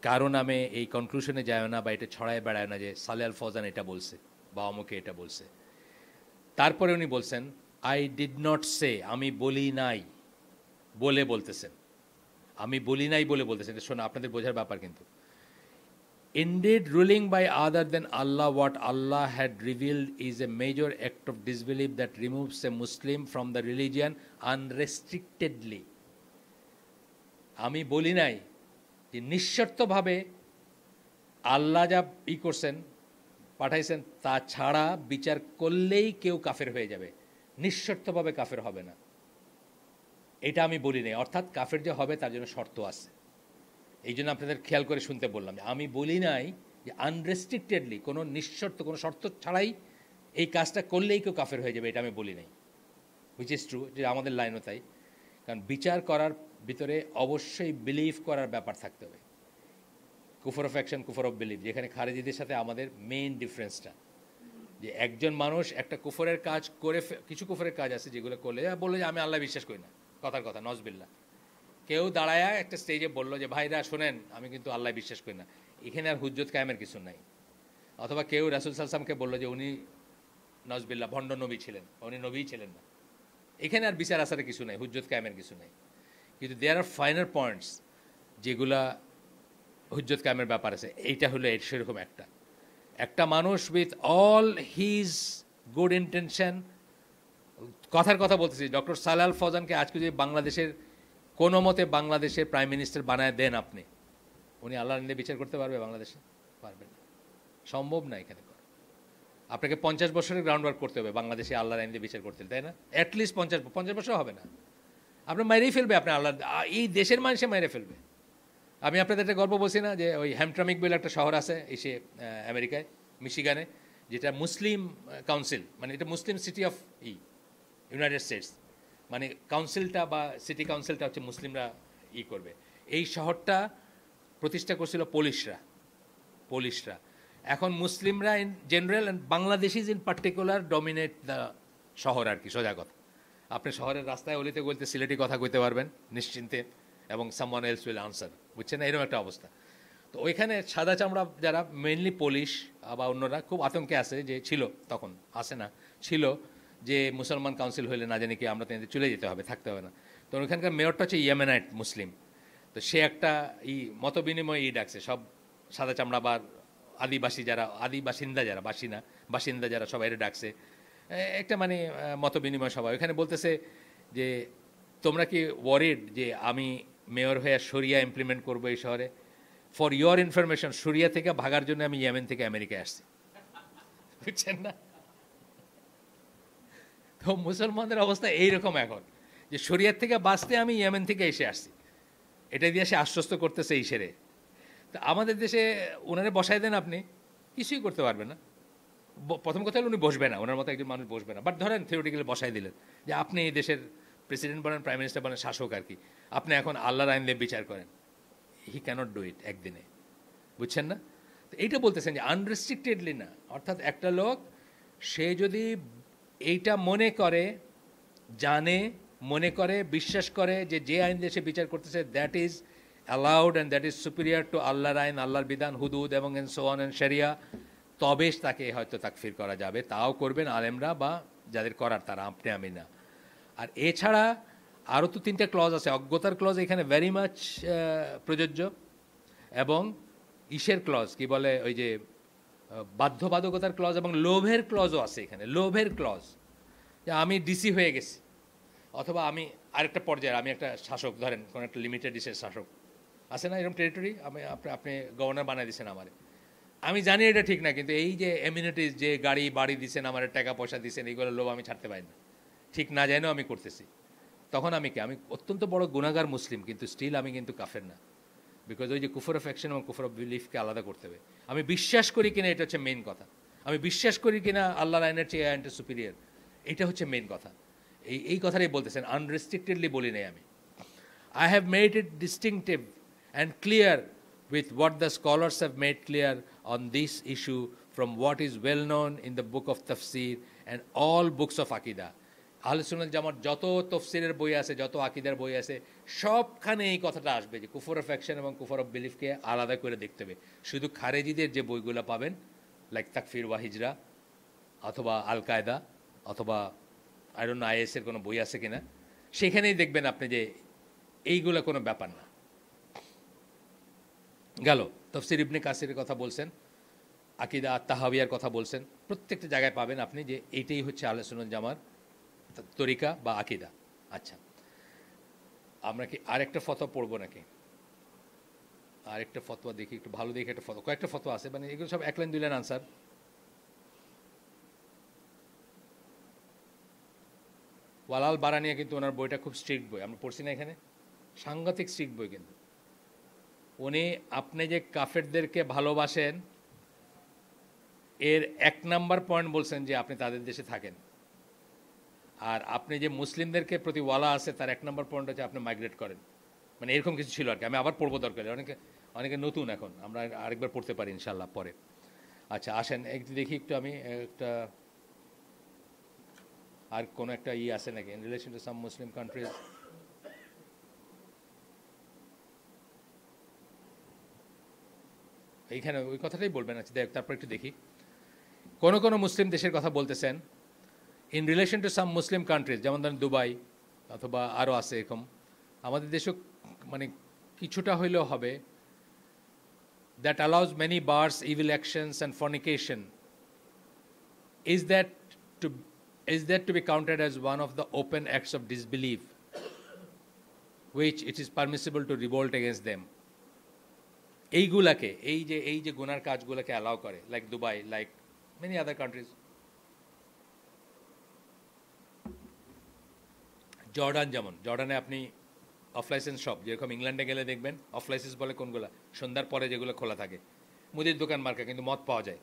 কারো নামে এই কনক্লুশনে যায় না, বা এটা ছড়ায় বেড়ায় না যে সালে আল ফৌজান এটা বলছে বা অমুকে এটা বলছে। তারপরে উনি বলছেন, আই ডিড নট সে, আমি বলি নাই বলে বলতেছেন, আমি বলি নাই বলে বলতেছেন, শোনো আপনাদের বোঝার ব্যাপার কিন্তু। Indeed, ruling by other than Allah what Allah had revealed is a major act of disbelief that removes a Muslim from the religion unrestrictedly. আমি বলি নাই যে নিঃশর্তভাবে আল্লাহ যা করছেন, পাঠাইছেন, তা ছাড়া বিচার করলেই কেউ কাফের হয়ে যাবে, নিঃশর্তভাবে কাফের হবে না, এটা আমি বলি নাই। অর্থাৎ কাফের যে হবে তার জন্য শর্ত আছে, এই জন্য আপনাদের খেয়াল করে শুনতে বললাম, আমি বলি নাই যে আনরেস্ট্রিক্টেডলি কোনো নিঃশর্ত কোনো শর্ত ছাড়াই এই কাজটা করলেই কেউ কাফের হয়ে যাবে, এটা আমি বলি নাই, হুইচ ইজ ট্রু, যে আমাদের লাইনও তাই। কারণ বিচার করার ভিতরে অবশ্যই বিলিভ করার ব্যাপার থাকতে হবে, কুফর অফ অ্যাকশন, কুফর অফ বিলিভ, যেখানে খারেজিদের সাথে আমাদের মেইন ডিফারেন্সটা, যে একজন মানুষ একটা কুফরের কাজ করে, কিছু কুফরের কাজ আছে যেগুলো করলে বললো যে আমি আল্লাহ বিশ্বাস করি না, কথার কথা নজবিল্লা, কেউ দাঁড়ায় একটা স্টেজে বললো যে ভাইরা শোনেন আমি কিন্তু আল্লাহ বিশ্বাস করি না, এখানে আর হুজ্জত কায়েমের কিছু নাই। অথবা কেউ রাসূল সাল্লাল্লাহু আলাইহি ওয়াসাল্লামকে বললো যে উনি নজবিল্লা ভণ্ড নবী ছিলেন, উনি নবীই ছিলেন না, এখানে আর বিচার আসারের কিছু নাই, হুজ্জত কায়েমের কিছু নাই। কিন্তু দেয়ার আর ফাইনাল পয়েন্টস যেগুলা হুজ্জত কায়েমের ব্যাপার আছে, এইটা হলো সেরকম একটা একটা মানুষ with all his good intention, কথার কথা বলতেছি, ডক্টর সালাল ফৌজানকে আজকে যদি বাংলাদেশের কোনো মতে বাংলাদেশের প্রাইম মিনিস্টার বানায় দেন আপনি, উনি আল্লাহর নিয়ে বিচার করতে পারবে বাংলাদেশে? পারবে না, সম্ভব না। এখানে আপনাকে 50 বছরের গ্রাউন্ড ওয়ার্ক করতে হবে বাংলাদেশে আল্লাহর আইন দিয়ে বিচার করতে, তাই না? অ্যাটলিস্ট 50 বছর হবে না, আপনার মেরেই ফেলবে, আপনার আল্লাহ এই দেশের মানুষে মেরে ফেলবে। আমি আপনাদের একটা গল্প বলছি না, যে ওই হ্যামট্রামিক বলে একটা শহর আছে এসে আমেরিকায়, মিশিগানে, যেটা মুসলিম কাউন্সিল, মানে এটা মুসলিম সিটি অফ ইউনাইটেড স্টেটস, মানে কাউন্সিলটা বা সিটি কাউন্সিলটা হচ্ছে মুসলিমরা করবে। এই শহরটা প্রতিষ্ঠা করছিল পোলিশরা। এখন মুসলিমরা in general and Bangladeshis in particular dominate the শহর আর কি, সোজা কথা। আপনি শহরের রাস্তায় অলিতে গলিতে সিলেটি কথা কইতে পারবেন নিশ্চিন্তে, এবং সামওয়ান এলস উইল আনসার, বুঝছেন না, এরকম একটা অবস্থা। তো ওইখানে সাদা চামড়া যারা মেইনলি পুলিশ বা অন্যরা খুব আতঙ্কে আছে, যে ছিল তখন, আসে না, ছিল, যে মুসলমান কাউন্সিল হইলে না জানি কি আমরা তো চলে যেতে হবে, থাকতে হবে না। তো ওইখানকার মেয়রটা হচ্ছে ইয়েমেনাইট মুসলিম। তো সে একটা মত বিনিময় ডাকছে সব সাদা চামড়া বা আদিবাসী যারা, বাসিন্দা যারা সবাই ডাকছে, একটা মানে মত বিনিময় সভা। ওইখানে বলতেছে যে তোমরা কি ওয়ারিড যে আমি মেয়র হয়ে শরিয়া ইমপ্লিমেন্ট করবো এই শহরে? ফর ইয়োর ইনফরমেশন, শরিয়া থেকে ভাগার জন্য আমি ইয়েমেন থেকে আমেরিকায় আসছি, বুঝছেন না? তো মুসলমানদের অবস্থা এইরকম এখন, যে শরিয়ার থেকে বাঁচতে আমি ইয়েমেন থেকে এসে আসছি, এটা দিয়ে সে আশ্বস্ত করতেছে এই সেরে। তো আমাদের দেশে ওনারে বসাই দেন, আপনি কিছুই করতে পারবেন না। প্রথম কথা হলো উনি বসবে না, ওনার মতো একজন মানুষ বসবে না। বাট ধরেন থিওরিটিক্যালি বসাই দিলেন যে আপনি এই দেশের প্রেসিডেন্ট বলেন, প্রাইম মিনিস্টার বলেন, শাসক আর কি, আপনি এখন আল্লাহর আইন দিয়ে বিচার করেন, হি ক্যানট ডু ইট একদিনে, বুঝছেন না? তো এইটা বলতেছেন যে আনরেস্ট্রিক্টেডলি না, অর্থাৎ একটা লোক সে যদি এইটা মনে করে, জানে, মনে করে, বিশ্বাস করে যে যে আইন দিয়ে সে বিচার করতেছে that is allowed and that is superior two আল্লাহর আইন, আল্লাহর বিধান, হুদুদ এবং এন্ড সো অন এন্ড শরিয়া, তবে তাকে হয়তো তাকফির করা যাবে। তাও করবেন আলেমরা বা যাদের করার তারা, আপনি আমি না। আর এছাড়া আরও তো 3টা ক্লজ আছে, অজ্ঞতার ক্লজ এখানে ভেরি মাচ প্রযোজ্য, এবং ইসের ক্লজ কি বলে ওই যে বাধ্যবাধকতার ক্লজ, এবং লোভের ক্লজও আছে এখানে, লোভের ক্লজ, যে আমি ডিসি হয়ে গেছি, অথবা আমি আরেকটা পর্যায়ে, আমি একটা শাসক, ধরেন কোনো একটা লিমিটেড ডিসের শাসক আছে না, এরকম টেরিটরি, আপনি গভর্নর বানাই দিচ্ছেন আমারে, আমি জানি এটা ঠিক না, কিন্তু এই যে এমিউনিটিস, যে গাড়ি বাড়ি দিচ্ছেন, আমার টাকা পয়সা দিচ্ছেন, এইগুলো লোভ আমি ছাড়তে পারি না, ঠিক না জানেও আমি করতেছি, তখন আমি অত্যন্ত বড় গুনাহগার মুসলিম, কিন্তু স্টিল আমি কিন্তু কাফের না, বিকজ ওই যে কুফর অফ অ্যাকশন এবং কুফর অফ বিলিফকে আলাদা করতে হবে। আমি বিশ্বাস করি কিনা, এটা হচ্ছে মেইন কথা। আমি বিশ্বাস করি কিনা আল্লাহর আইনের চেয়ে আইনটা সুপিরিয়র, এটা হচ্ছে মেইন কথা। এই কথাটাই বলতেছেন, আনরেস্ট্রিক্টেডলি বলি নাই আমি। I have made it distinctive and clear with what the scholars have made clear on this issue from what is well known in the book of Tafsir and all books of Aqidah. আহলে সুন্নাত জামাত যত তফসিরের বই আছে, যত আকিদার বই আছে, সবখানে এই কথাটা আসবে যে কুফর অফ অ্যাকশন এবং কুফর অফ বিলিফকে আলাদা করে দেখতে হবে। শুধু খারেজিদের যে বইগুলো পাবেন, লাইক তাকফির ওয়া হিজরা, অথবা আল কায়দা, অথবা আই ডোন্ট নো আইএসের কোনো বই আছে কিনা, সেখানেই দেখবেন আপনি যে এইগুলো কোনো ব্যাপার না। গেল তফসির ইবনে কাসিরের কথা বলছেন, আকিদা তাহাবিয়ার কথা বলছেন, প্রত্যেকটা জায়গায় পাবেন আপনি যে এইটাই হচ্ছে আহলে সুন্নাত জামার তরিকা বা আকিদা। আচ্ছা, আমরা কি আরেকটা ফতোয়া পড়বো নাকি? আরেকটা ফতোয়া দেখি, একটু ভালো দেখি একটা ফতোয়া, কয়েকটা ফতোয়া আছে, মানে এগুলো সব 1 লাইন 2 লাইন আনসার। ওয়ালাল বারানিয়া কিন্তু ওনার বইটা খুব স্ট্রিক্ট বই, আমরা পড়ছি না এখানে, সাংঘাতিক স্ট্রিক্ট বই কিন্তু। উনি আপনি যে কাফেরদেরকে ভালোবাসেন এর 1 নাম্বার পয়েন্ট বলছেন যে আপনি তাদের দেশে থাকেন, আর আপনি যে মুসলিমদেরকে প্রতি ওয়ালা আছে তার 1 নাম্বার পয়েন্ট হচ্ছে আপনি মাইগ্রেট করেন। মানে এরকম কিছু ছিল আর কি, আমি আবার পড়বো দরকার, অনেকে অনেকে নতুন, এখন আমরা আরেকবার পড়তে পারি ইনশাল্লাহ পরে। আচ্ছা আসেন একটু দেখি, একটু আমি একটা আর কোনো একটা আছে নাকি in relation to some Muslim countries. এইখানে ওই কথাটাই বলবেন। আচ্ছা দেখ, তারপর একটু দেখি কোনো কোনো মুসলিম দেশের কথা বলতেছেন in relation to some Muslim countries, যেমন ধরেন দুবাই অথবা আরও আছে এরকম। আমাদের দেশও মানে কিছুটা হইলেও হবে, that allows many bars, evil actions and fornication. Is that to be counted as one of the open acts of disbelief, which it is permissible to revolt against them? এইগুলাকে এই যে গুনার কাজগুলোকে অ্যালাউ করে, like Dubai, like many other countries. Jordan, যেমন জর্ডানে আপনি of licence shop, যেরকম ইংল্যান্ডে গেলে দেখবেন অফ লাইসেন্স বলে কোনগুলা, সন্ধ্যার পরে যেগুলো খোলা থাকে, মুদির দোকান মার্কা, কিন্তু মদ পাওয়া যায়।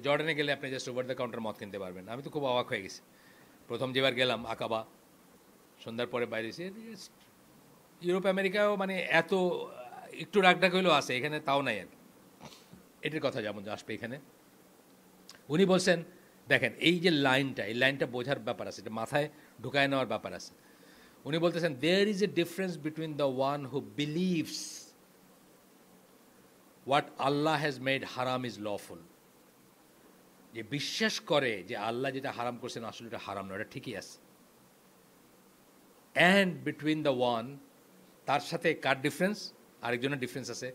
জর্ডানে গেলে আপনি জাস্ট ওভার দ্য কাউন্টার মদ কিনতে পারবেন। আমি তো খুব অবাক হয়ে গেছি প্রথম যেবার গেলাম আকাবা, সন্ধ্যার পরে বাইরে এসে। ইউরোপ আমেরিকাও মানে এত একটু রাগডাক হইলেও আছে, এখানে তাও নাই আর কি। এটার কথা যেমন আসবে এখানে। উনি বলছেন দেখেন এই যে লাইনটা, এই লাইনটা বোঝার ব্যাপার আছে, এটা মাথায় ঢুকায় নেওয়ার ব্যাপার আছে। উনি বলতেছেন there is a difference between the one who believes what Allah has made হারাম ইজ লফুল, যে বিশ্বাস করে যে আল্লাহ যেটা হারাম করছেন আসলে এটা হারাম না, এটা ঠিকই আছে। অ্যান্ড বিটুইন দ্য ওয়ান, তার সাথে কার ডিফারেন্স, আরেকজনের ডিফারেন্স আছে,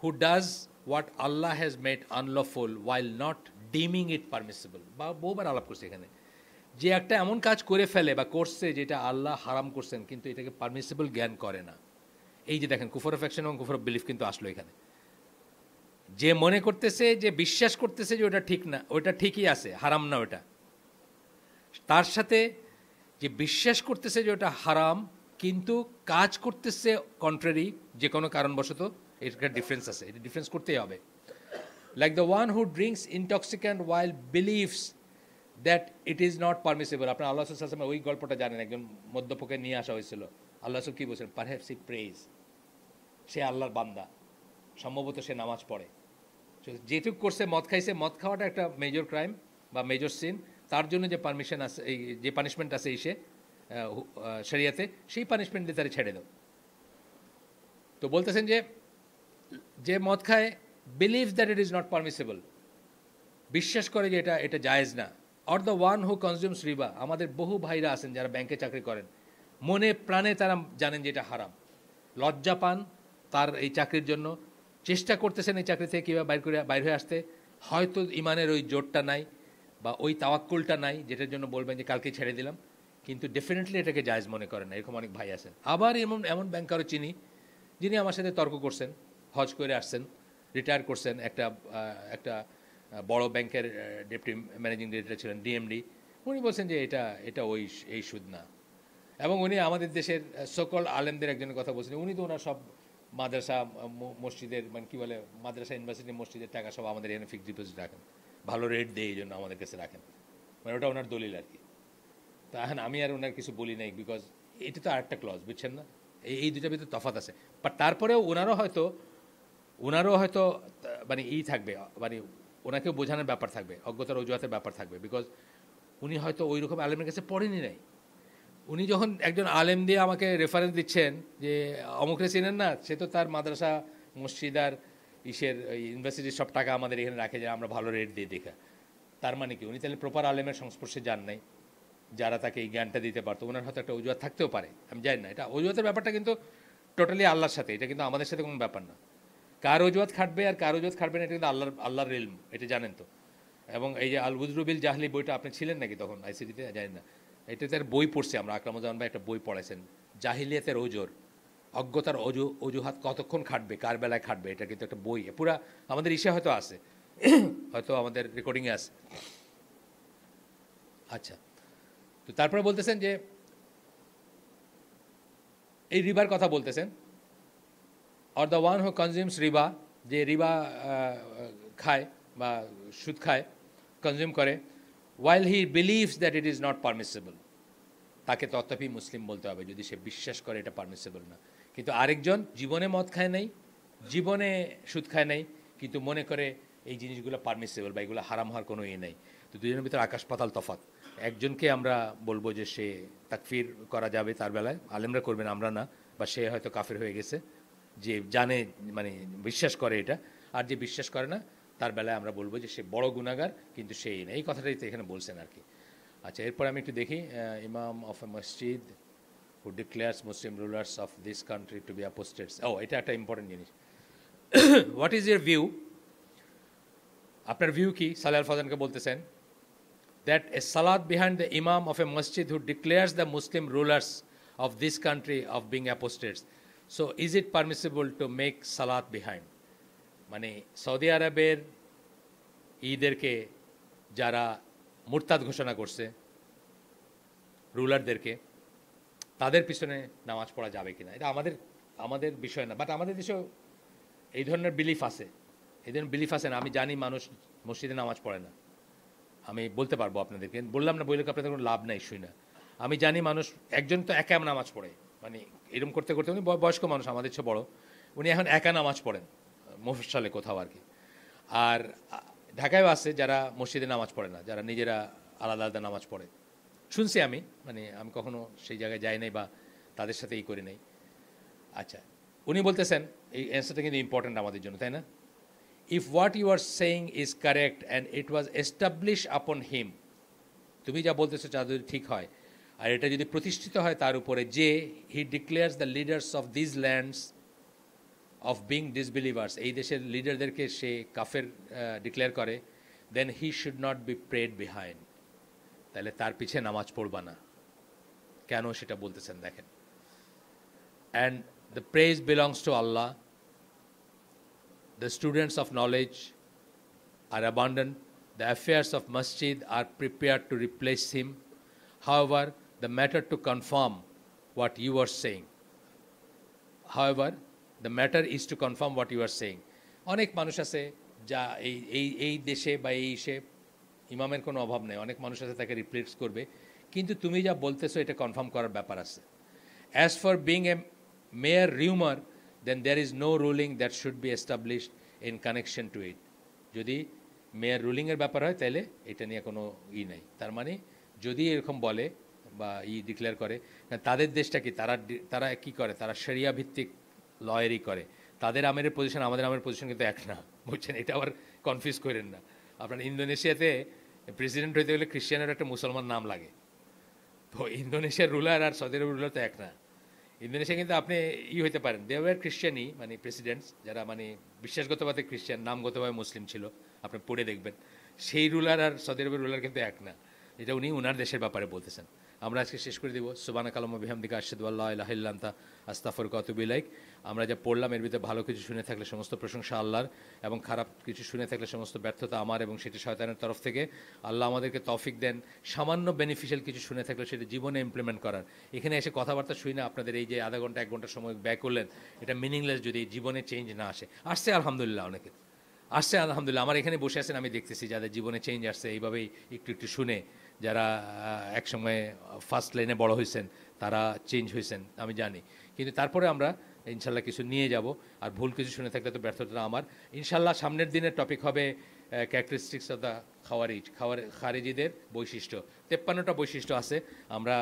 who does what Allah has made unlawful while not dimming it permissible. বা বহুবার আলাপ করছে এখানে, যে একটা এমন কাজ করে ফেলে বা করছে যেটা আল্লাহ হারাম করছেন কিন্তু এটাকে পারমিসিবল জ্ঞান করে না। এই যে দেখেন কুফর অফ অ্যাকশন এবং কুফর অফ বিলিফ কিন্তু আসলো এখানে। যে মনে করতেছে, যে বিশ্বাস করতেছে যে ওটা ঠিক না, ওটা ঠিকই আছে, হারাম না ওটা, তার সাথে যে বিশ্বাস করতেছে যে ওটা হারাম কিন্তু কাজ করতেছে কন্ট্রারি যে কোনো কারণবশত, এটার ডিফারেন্স আছে, এটা ডিফারেন্স করতেই হবে। Like the one who drinks intoxicant while believes that it is not permissible. আপনার আল্লাহ সাল্লাল্লাহু ওই গল্পটা জানেন, একজন মদ্যপকে নিয়ে আসা হয়েছিল, আল্লাহ রাসূল কি বলছেন, পারহ্যাপস হি প্রেজ, সে আল্লাহর বান্দা, সম্ভবত সে নামাজ পড়ে, যেটুক করছে মদ খাইছে, মদ খাওয়াটা একটা মেজর ক্রাইম বা মেজর সিন, তার জন্য যে পারমিশন আছে, এই যে পানিশমেন্ট আছে এই শরিয়াতে, সেই পানিশমেন্ট দিয়ে তারা ছেড়ে দাও। তো বলতেছেন যে যে মদ খায় believe that it is not permissible, বিশ্বাস করে যে এটা জায়েজ না। Or the one who consumes রিবা, আমাদের বহু ভাইরা আছেন যারা ব্যাংকে চাকরি করেন, মনে প্রাণে তারা জানেন যে এটা হারাম, লজ্জা পান তার এই চাকরির জন্য, চেষ্টা করতেছেন এই চাকরি থেকে কীভাবে বাইর হয়ে আসতে, হয়তো ইমানের ওই জোরটা নাই বা ওই তাওয়াক্কুলটা নাই যেটার জন্য বলবেন যে কালকে ছেড়ে দিলাম, কিন্তু ডেফিনেটলি এটাকে জায়েজ মনে করেন না। এরকম অনেক ভাই আছেন। আবার এমন ব্যাংকারও চিনি যিনি আমার সাথে তর্ক করছেন, হজ করে আসছেন, রিটায়ার করছেন, একটা বড় ব্যাংকের ডেপুটি ম্যানেজিং ডিরেক্টর ছিলেন, ডিএমডি। উনি বলছেন যে এটা এই সুদ না। এবং উনি আমাদের দেশের সকল আলেমদের একজনের কথা বলছেন, উনি তো ওনার সব মাদ্রাসা মসজিদের মানে কী বলে মাদ্রাসা ইউনিভার্সিটি মসজিদের টাকা সব আমাদের এখানে ফিক্সড ডিপোজিট রাখেন, ভালো রেট দেয় এই জন্য আমাদের কাছে রাখেন, মানে ওটা ওনার দলিল আর কি। তো এখন আমি আর ওনার কিছু বলি নাই, বিকজ এটা তো আরেকটা ক্লজ, বুঝছেন না, এই দুটার ভিতরে তফাৎ আছে। বাট তারপরেও ওনারও হয়তো মানে থাকবে, মানে ওনাকেও বোঝানোর ব্যাপার থাকবে, অজ্ঞতার অজুহাতের ব্যাপার থাকবে, বিকজ উনি হয়তো ওই রকম আলেমের কাছে পড়েনি নাই। উনি যখন একজন আলেম দিয়ে আমাকে রেফারেন্স দিচ্ছেন যে অমুকরে চেনেন না, সে তো তার মাদ্রাসা মসজিদ আর ইউনিভার্সিটির সব টাকা আমাদের এখানে রাখে যে আমরা ভালো রেট দিয়ে দেখা, তার মানে কি উনি তাহলে প্রপার আলেমের সংস্পর্শে যান নাই যারা তাকে এই জ্ঞানটা দিতে পারতো। ওনার হয়তো একটা অজুহাত থাকতেও পারে, আমি জানি না। এটা অজুহাতের ব্যাপারটা কিন্তু টোটালি আল্লাহর সাথে, এটা কিন্তু আমাদের সাথে কোনো ব্যাপার না। কার অজুহাত খাটবে আর কার অজুহাত খাটবে না এটা কিন্তু আল্লাহর ইলম, এটা জানেন তো। এবং এই যে আল উযরুবিল জাহলি বইটা আপনি ছিলেন নাকি তখন আইসিটিতে, জানি না, এটা তার বই পড়ছি আমরা, আকরামুজ্জামান ভাই একটা বই পড়াইছেন, জাহিলিয়াতের ওজোর, অজ্ঞতার অজুহাত কতক্ষণ খাটবে, কার বেলায় খাটবে, এটা কিন্তু একটা বই পুরা আমাদের হয়তো আছে, হয়তো আমাদের রেকর্ডিংয়ে আছে। আচ্ছা, তো তারপরে বলতেছেন যে এই রিবার কথা বলতেছেন, or the one who consumes riba, যে রিবা খায় বা সুদ খায়, কনজিউম করে, while he believes that it is not permissible, তাকে তথাপি মুসলিম বলতে হবে যদি সে বিশ্বাস করে এটা পারমিসিবল না। কিন্তু আরেকজন জীবনে মদ খায় নাই, জীবনে সুদ খায় নাই, কিন্তু মনে করে এই জিনিসগুলো পারমিসিবল বা এগুলো হারাম হওয়ার কোনো ইয়ে নেই। তো দুজনের ভিতরে আকাশ পাতাল তফাৎ। একজনকে আমরা বলবো যে সে তাকফির করা যাবে, তার বেলায় আলেমরা করবেন, আমরা না, বা সে হয়তো কাফির হয়ে গেছে, যে জানে মানে বিশ্বাস করে এটা। আর যে বিশ্বাস করে না তার বেলায় আমরা বলবো যে সে বড় গুনাহগার, কিন্তু সেই না। এই কথাটাই তো এখানে বলছেন আর কি। আচ্ছা, এরপর আমি একটু দেখি, ইমাম অফ এ মসজিদ who declares Muslim rulers of this country to be apostates. ও, এটা একটা ইম্পর্টেন্ট জিনিস। What is your view? আপনার ভিউ কি? সালেহ আল ফাজানকে বলতেছেন that a salat behind the imam of a masjid who declares the Muslim rulers of this country of being apostates. So is it permissible to make salat behind? মানে Saudi আরবের ঈদেরকে যারা মুরতাদ ঘোষণা করছে, রুলারদেরকে, তাদের পিছনে নামাজ পড়া যাবে কিনা, এটা আমাদের বিষয় না। বাট আমাদের দেশেও এই ধরনের বিলিফ আছে, এই ধরনের বিলিফ আছে না। আমি জানি মানুষ মসজিদে নামাজ পড়ে না, আমি বলতে পারবো আপনাদেরকে, বললাম না, বললে আপনাদের কোনো লাভ নাই, শুই না। আমি জানি মানুষ, একজন তো একা নামাজ পড়ে, মানে এরকম করতে করতে, উনি বয়স্ক মানুষ, আমাদের চেয়ে বড়, উনি এখন একা নামাজ পড়েন মফস্বলে কোথাও আর কি। আর ঢাকায়ও আছে যারা মসজিদে নামাজ পড়ে না, যারা নিজেরা আলাদা আলাদা নামাজ পড়ে, শুনছি আমি, মানে আমি কখনো সেই জায়গায় যাই নাই বা তাদের সাথে এই করি নাই। আচ্ছা, উনি বলতেছেন, এই অ্যান্সারটা কিন্তু ইম্পর্ট্যান্ট আমাদের জন্য, তাই না? If what you are saying is correct and it was established upon him, তুমি যা বলতেছো তা যদি ঠিক হয় আর এটা যদি প্রতিষ্ঠিত হয় তার উপরে, যে he declares the leaders of these lands of being disbelievers, এই দেশের লিডারদেরকে সে কাফের ডিক্লেয়ার করে, then he should not be prayed behind, তাহলে তার পিছে নামাজ পড়বা না। কেন সেটা বলতেছেন দেখেন। And the praise belongs to Allah. The students of knowledge are abundant. The affairs of masjid are prepared to replace him. However, the matter to confirm what you are saying. However, the matter is to confirm what you are saying. অনেক মানুষ আছে যা এই দেশে বা এই ইসে ইমামের কোনো অভাব নেই, অনেক মানুষ আছে তাকে রিপ্লেস করবে, কিন্তু তুমি যা বলতেছো এটা কনফার্ম করার ব্যাপার আছে। As for being a mere rumor, then there is no ruling that should be established in connection to it. যদি মেয়ার রুলিংয়ের ব্যাপার হয় তাহলে এটা নিয়ে কোনো নাই। তার মানে যদি এরকম বলে বা ডিক্লেয়ার করে, তাদের দেশটা কি, তারা কি করে, তারা শরিয়া ভিত্তিক লয়ারই করে। তাদের আমিরের পজিশন আমাদের আমিরের পজিশন কিন্তু এক না, বুঝছেন? এটা আবার কনফিউজ করেন না। আপনার ইন্দোনেশিয়াতে প্রেসিডেন্ট হইতে গেলে খ্রিস্টানের একটা মুসলমান নাম লাগে, তো ইন্দোনেশিয়ার রুলার আর সৌদি আরবের রুলার তো এক না। ইন্দোনেশিয়া কিন্তু আপনি হইতে পারেন, দেওয়ার খ্রিস্টানই, মানে প্রেসিডেন্টস যারা মানে বিশ্বাসগতভাবে খ্রিস্টান, নামগতভাবে মুসলিম ছিল, আপনি পড়ে দেখবেন, সেই রুলার আর সৌদি আরবের রুলার কিন্তু এক না। এটা উনি ওনার দেশের ব্যাপারে বলতেছেন। আমরা আজকে শেষ করে দিব। সুবহানাকা আল্লাহুম্মা বিহামদিকা আশহাদু আল্লা ইলাহা ইল্লা আনতা আস্তাগফিরুকা ওয়া আতুবু ইলাইক। আমরা যা পড়লাম এর ভিতরে ভালো কিছু শুনে থাকলে সমস্ত প্রশংসা আল্লাহর, এবং খারাপ কিছু শুনে থাকলে সমস্ত ব্যর্থতা আমার, এবং সেটি শয়তানের তরফ থেকে। আল্লাহ আমাদেরকে তৌফিক দেন সামান্য বেনিফিশিয়াল কিছু শুনে থাকলে সেটা জীবনে ইমপ্লিমেন্ট করার। এখানে এসে কথাবার্তা শুই না, আপনাদের এই যে আধা ঘন্টা 1 ঘন্টা সময় ব্যয় করলেন, এটা মিনিংলেস যদি জীবনে চেঞ্জ না আসে। আসছে আলহামদুলিল্লাহ, অনেকের আসছে আলহামদুলিল্লাহ। আমার এখানে বসে আছেন, আমি দেখতেছি যাদের জীবনে চেঞ্জ আসছে এইভাবেই একটু একটু শুনে, যারা একসময় ফার্স্ট লাইনে বড় হয়েছেন তারা চেঞ্জ হয়েছেন আমি জানি। কিন্তু তারপরে আমরা ইনশাল্লাহ কিছু নিয়ে যাব, আর ভুল কিছু শুনে থাকলে তো ব্যর্থতা আমার। ইনশাল্লাহ সামনের দিনের টপিক হবে ক্যারেক্টারিস্টিক্স অফ দ্য খারিজিদের বৈশিষ্ট্য। 53টা বৈশিষ্ট্য আছে। আমরা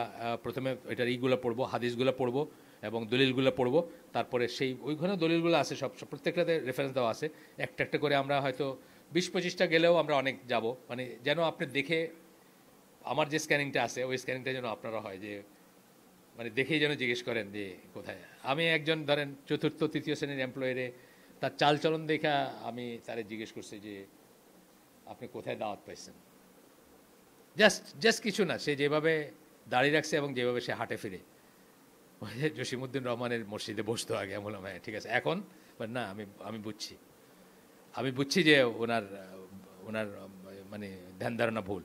প্রথমে এটার ইগুলো পড়বো, হাদিসগুলো পড়বো এবং দলিলগুলো পড়বো। তারপরে সেই ওইখানে দলিলগুলো আছে, সব প্রত্যেকটাতে রেফারেন্স দেওয়া আছে। একটা একটা করে আমরা হয়তো 20-25টা গেলেও আমরা অনেক যাব, মানে যেন আপনি দেখে, আমার যে স্ক্যানিংটা আছে ওই স্ক্যানিংটা যেন আপনারা হয় যে মানে দেখেই যেন জিজ্ঞেস করেন যে কোথায়। আমি একজন ধরেন 4র্থ-3য় শ্রেণীর এমপ্লয়িরে তার চালচলন দেখা আমি তারে জিজ্ঞেস করছি যে আপনি কোথায় দাওয়াত পাইছেন। জাস্ট কিছু না, সে যেভাবে দাঁড়িয়ে রাখছে এবং যেভাবে সে হাঁটে ফিরে, জসিমউদ্দিন রহমানের মসজিদে বসতো আগে, আমি বললাম হ্যাঁ ঠিক আছে। এখন না, আমি বুঝছি যে ওনার মানে ধ্যান ধারণা ভুল।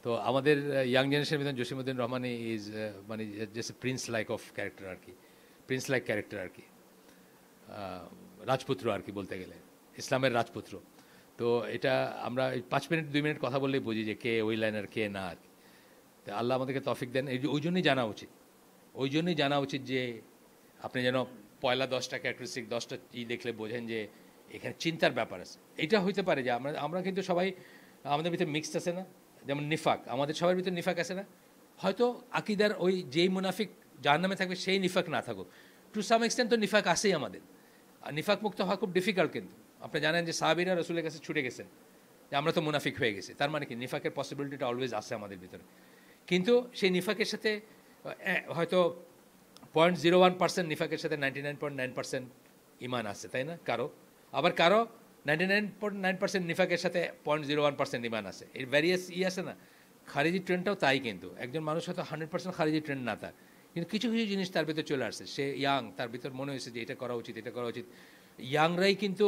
তো আমাদের ইয়াং জেনারেশনের ভিতরে জসিমউদ্দিন রহমান ইজ মানে just prince like of character আর কি, প্রিন্স লাইক ক্যারেক্টার আর কি। রাজপুত্র আর কি বলতে গেলে, ইসলামের রাজপুত্র। তো এটা আমরা 5 মিনিট 2 মিনিট কথা বললেই বুঝি যে কে ওই লাইন আর কে না আর কি। তো আল্লাহ আমাদেরকে তৌফিক দেন। ওই জন্যই জানা উচিত, ওই জন্যই জানা উচিত যে আপনি যেন পয়লা 10টা ক্যারেক্টারিস্টিক 10টা দেখলে বোঝেন যে এখানে চিন্তার ব্যাপার আছে। এটা হইতে পারে যে আমরা কিন্তু সবাই আমাদের ভিতরে মিক্সড আছে না, যেমন নিফাক, আমাদের সবার ভিতরে নিফাক আছে না। হয়তো আকিদার ওই যেই মুনাফিক জাহান্নামে থাকবে সেই নিফাক না থাকুক, টু সাম এক্সটেন্ট তো নিফাক আছেই আমাদের। আর নিফাক মুক্ত হওয়া খুব ডিফিকাল্ট, কিন্তু আপনি জানেন যে সাহাবীরা রসুলের কাছে ছুটে গেছেন যে আমরা তো মুনাফিক হয়ে গেছি, তার মানে কি নিফাকের পসিবিলিটিটা অলওয়েজ আছে আমাদের ভিতরে। কিন্তু সেই নিফাকের সাথে হয়তো 0.01% নিফাকের সাথে 99.9% ইমান আছে, তাই না? আবার কারো 99.9% নিফাকের সাথে 0.01% ইমান আছে। এর ভ্যারিয়াস আছে না। খারিজি ট্রেন্ডটাও তাই, কিন্তু একজন মানুষ হয়তো 100% খারিজি ট্রেন্ড না তার, কিন্তু কিছু কিছু জিনিস তার ভিতরে চলে আসছে, সে ইয়াং, তার ভিতর মনে হয়েছে যে এটা করা উচিত, এটা করা উচিত। ইয়াংরাই কিন্তু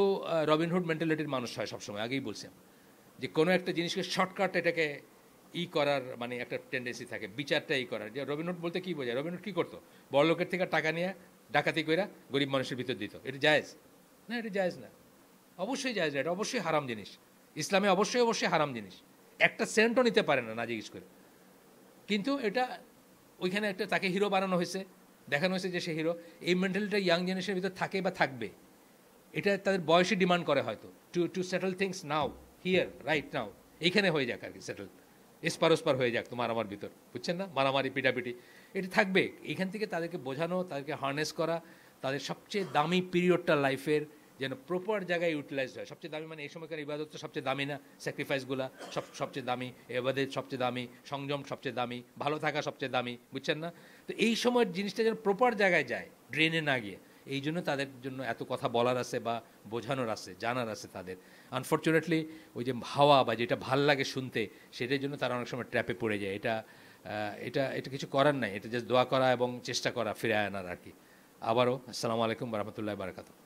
রবিনহুড মেন্টালিটির মানুষ হয় সবসময়, আগেই বলছি যে কোনো একটা জিনিসকে শর্টকাট এটাকে করার মানে একটা টেন্ডেন্সি থাকে, বিচারটা করার। যে রবিনহুড বলতে কী বোঝায়? রবিনহুড কী করতো? বড় লোকের থেকে টাকা নিয়ে ডাকাতি কইরা গরিব মানুষের ভিতর দিত। এটা জায়েজ না? এটা জায়েজ না, অবশ্যই জায়েজ না, এটা অবশ্যই হারাম জিনিস। ইসলামে অবশ্যই অবশ্যই হারাম জিনিস, একটা সেন্টও নিতে পারে না জিজ্ঞেস করে। কিন্তু এটা ওইখানে একটা তাকে হিরো বানানো হয়েছে, দেখানো হয়েছে যে সে হিরো। এই মেন্টালিটিটা ইয়াং জেনারেশনের ভিতর থাকে বা থাকবে, এটা তাদের বয়সে ডিমান্ড করে হয়তো, to settle things now, here, right now, এইখানে হয়ে যাক আর কি, সেটেল, এসপার হয়ে যাক তোমার আমার ভিতর, বুঝছেন না? মারামারি পিটাপিটি এটা থাকবে। এখান থেকে তাদেরকে বোঝানো, তাদেরকে হার্নেস করা, তাদের সবচেয়ে দামি পিরিয়ডটা লাইফের যেন প্রপার জায়গায় ইউটিলাইজড হয়। সবচেয়ে দামি মানে এই সময়কার ইবাদত তো সবচেয়ে দামি না, স্যাক্রিফাইসগুলো সবচেয়ে দামি, এবাদত সবচেয়ে দামি, সংযম সবচেয়ে দামি, ভালো থাকা সবচেয়ে দামি, বুঝছেন না? তো এই সময়ের জিনিসটা যেন প্রপার জায়গায় যায়, ড্রেনে না গিয়ে। এই জন্য তাদের জন্য এত কথা বলার আছে বা বোঝানোর আছে, জানার আছে তাদের। আনফর্চুনেটলি ওই যে হাওয়া বা যেটা ভাল লাগে শুনতে, সেটার জন্য তারা অনেক সময় ট্র্যাপে পড়ে যায়। এটা কিছু করার নাই, এটা জাস্ট দোয়া করা এবং চেষ্টা করা ফিরে আনার আর কি। আবারও আসসালামু আলাইকুম ওয়া রাহমাতুল্লাহি ওয়া বারাকাতুহু।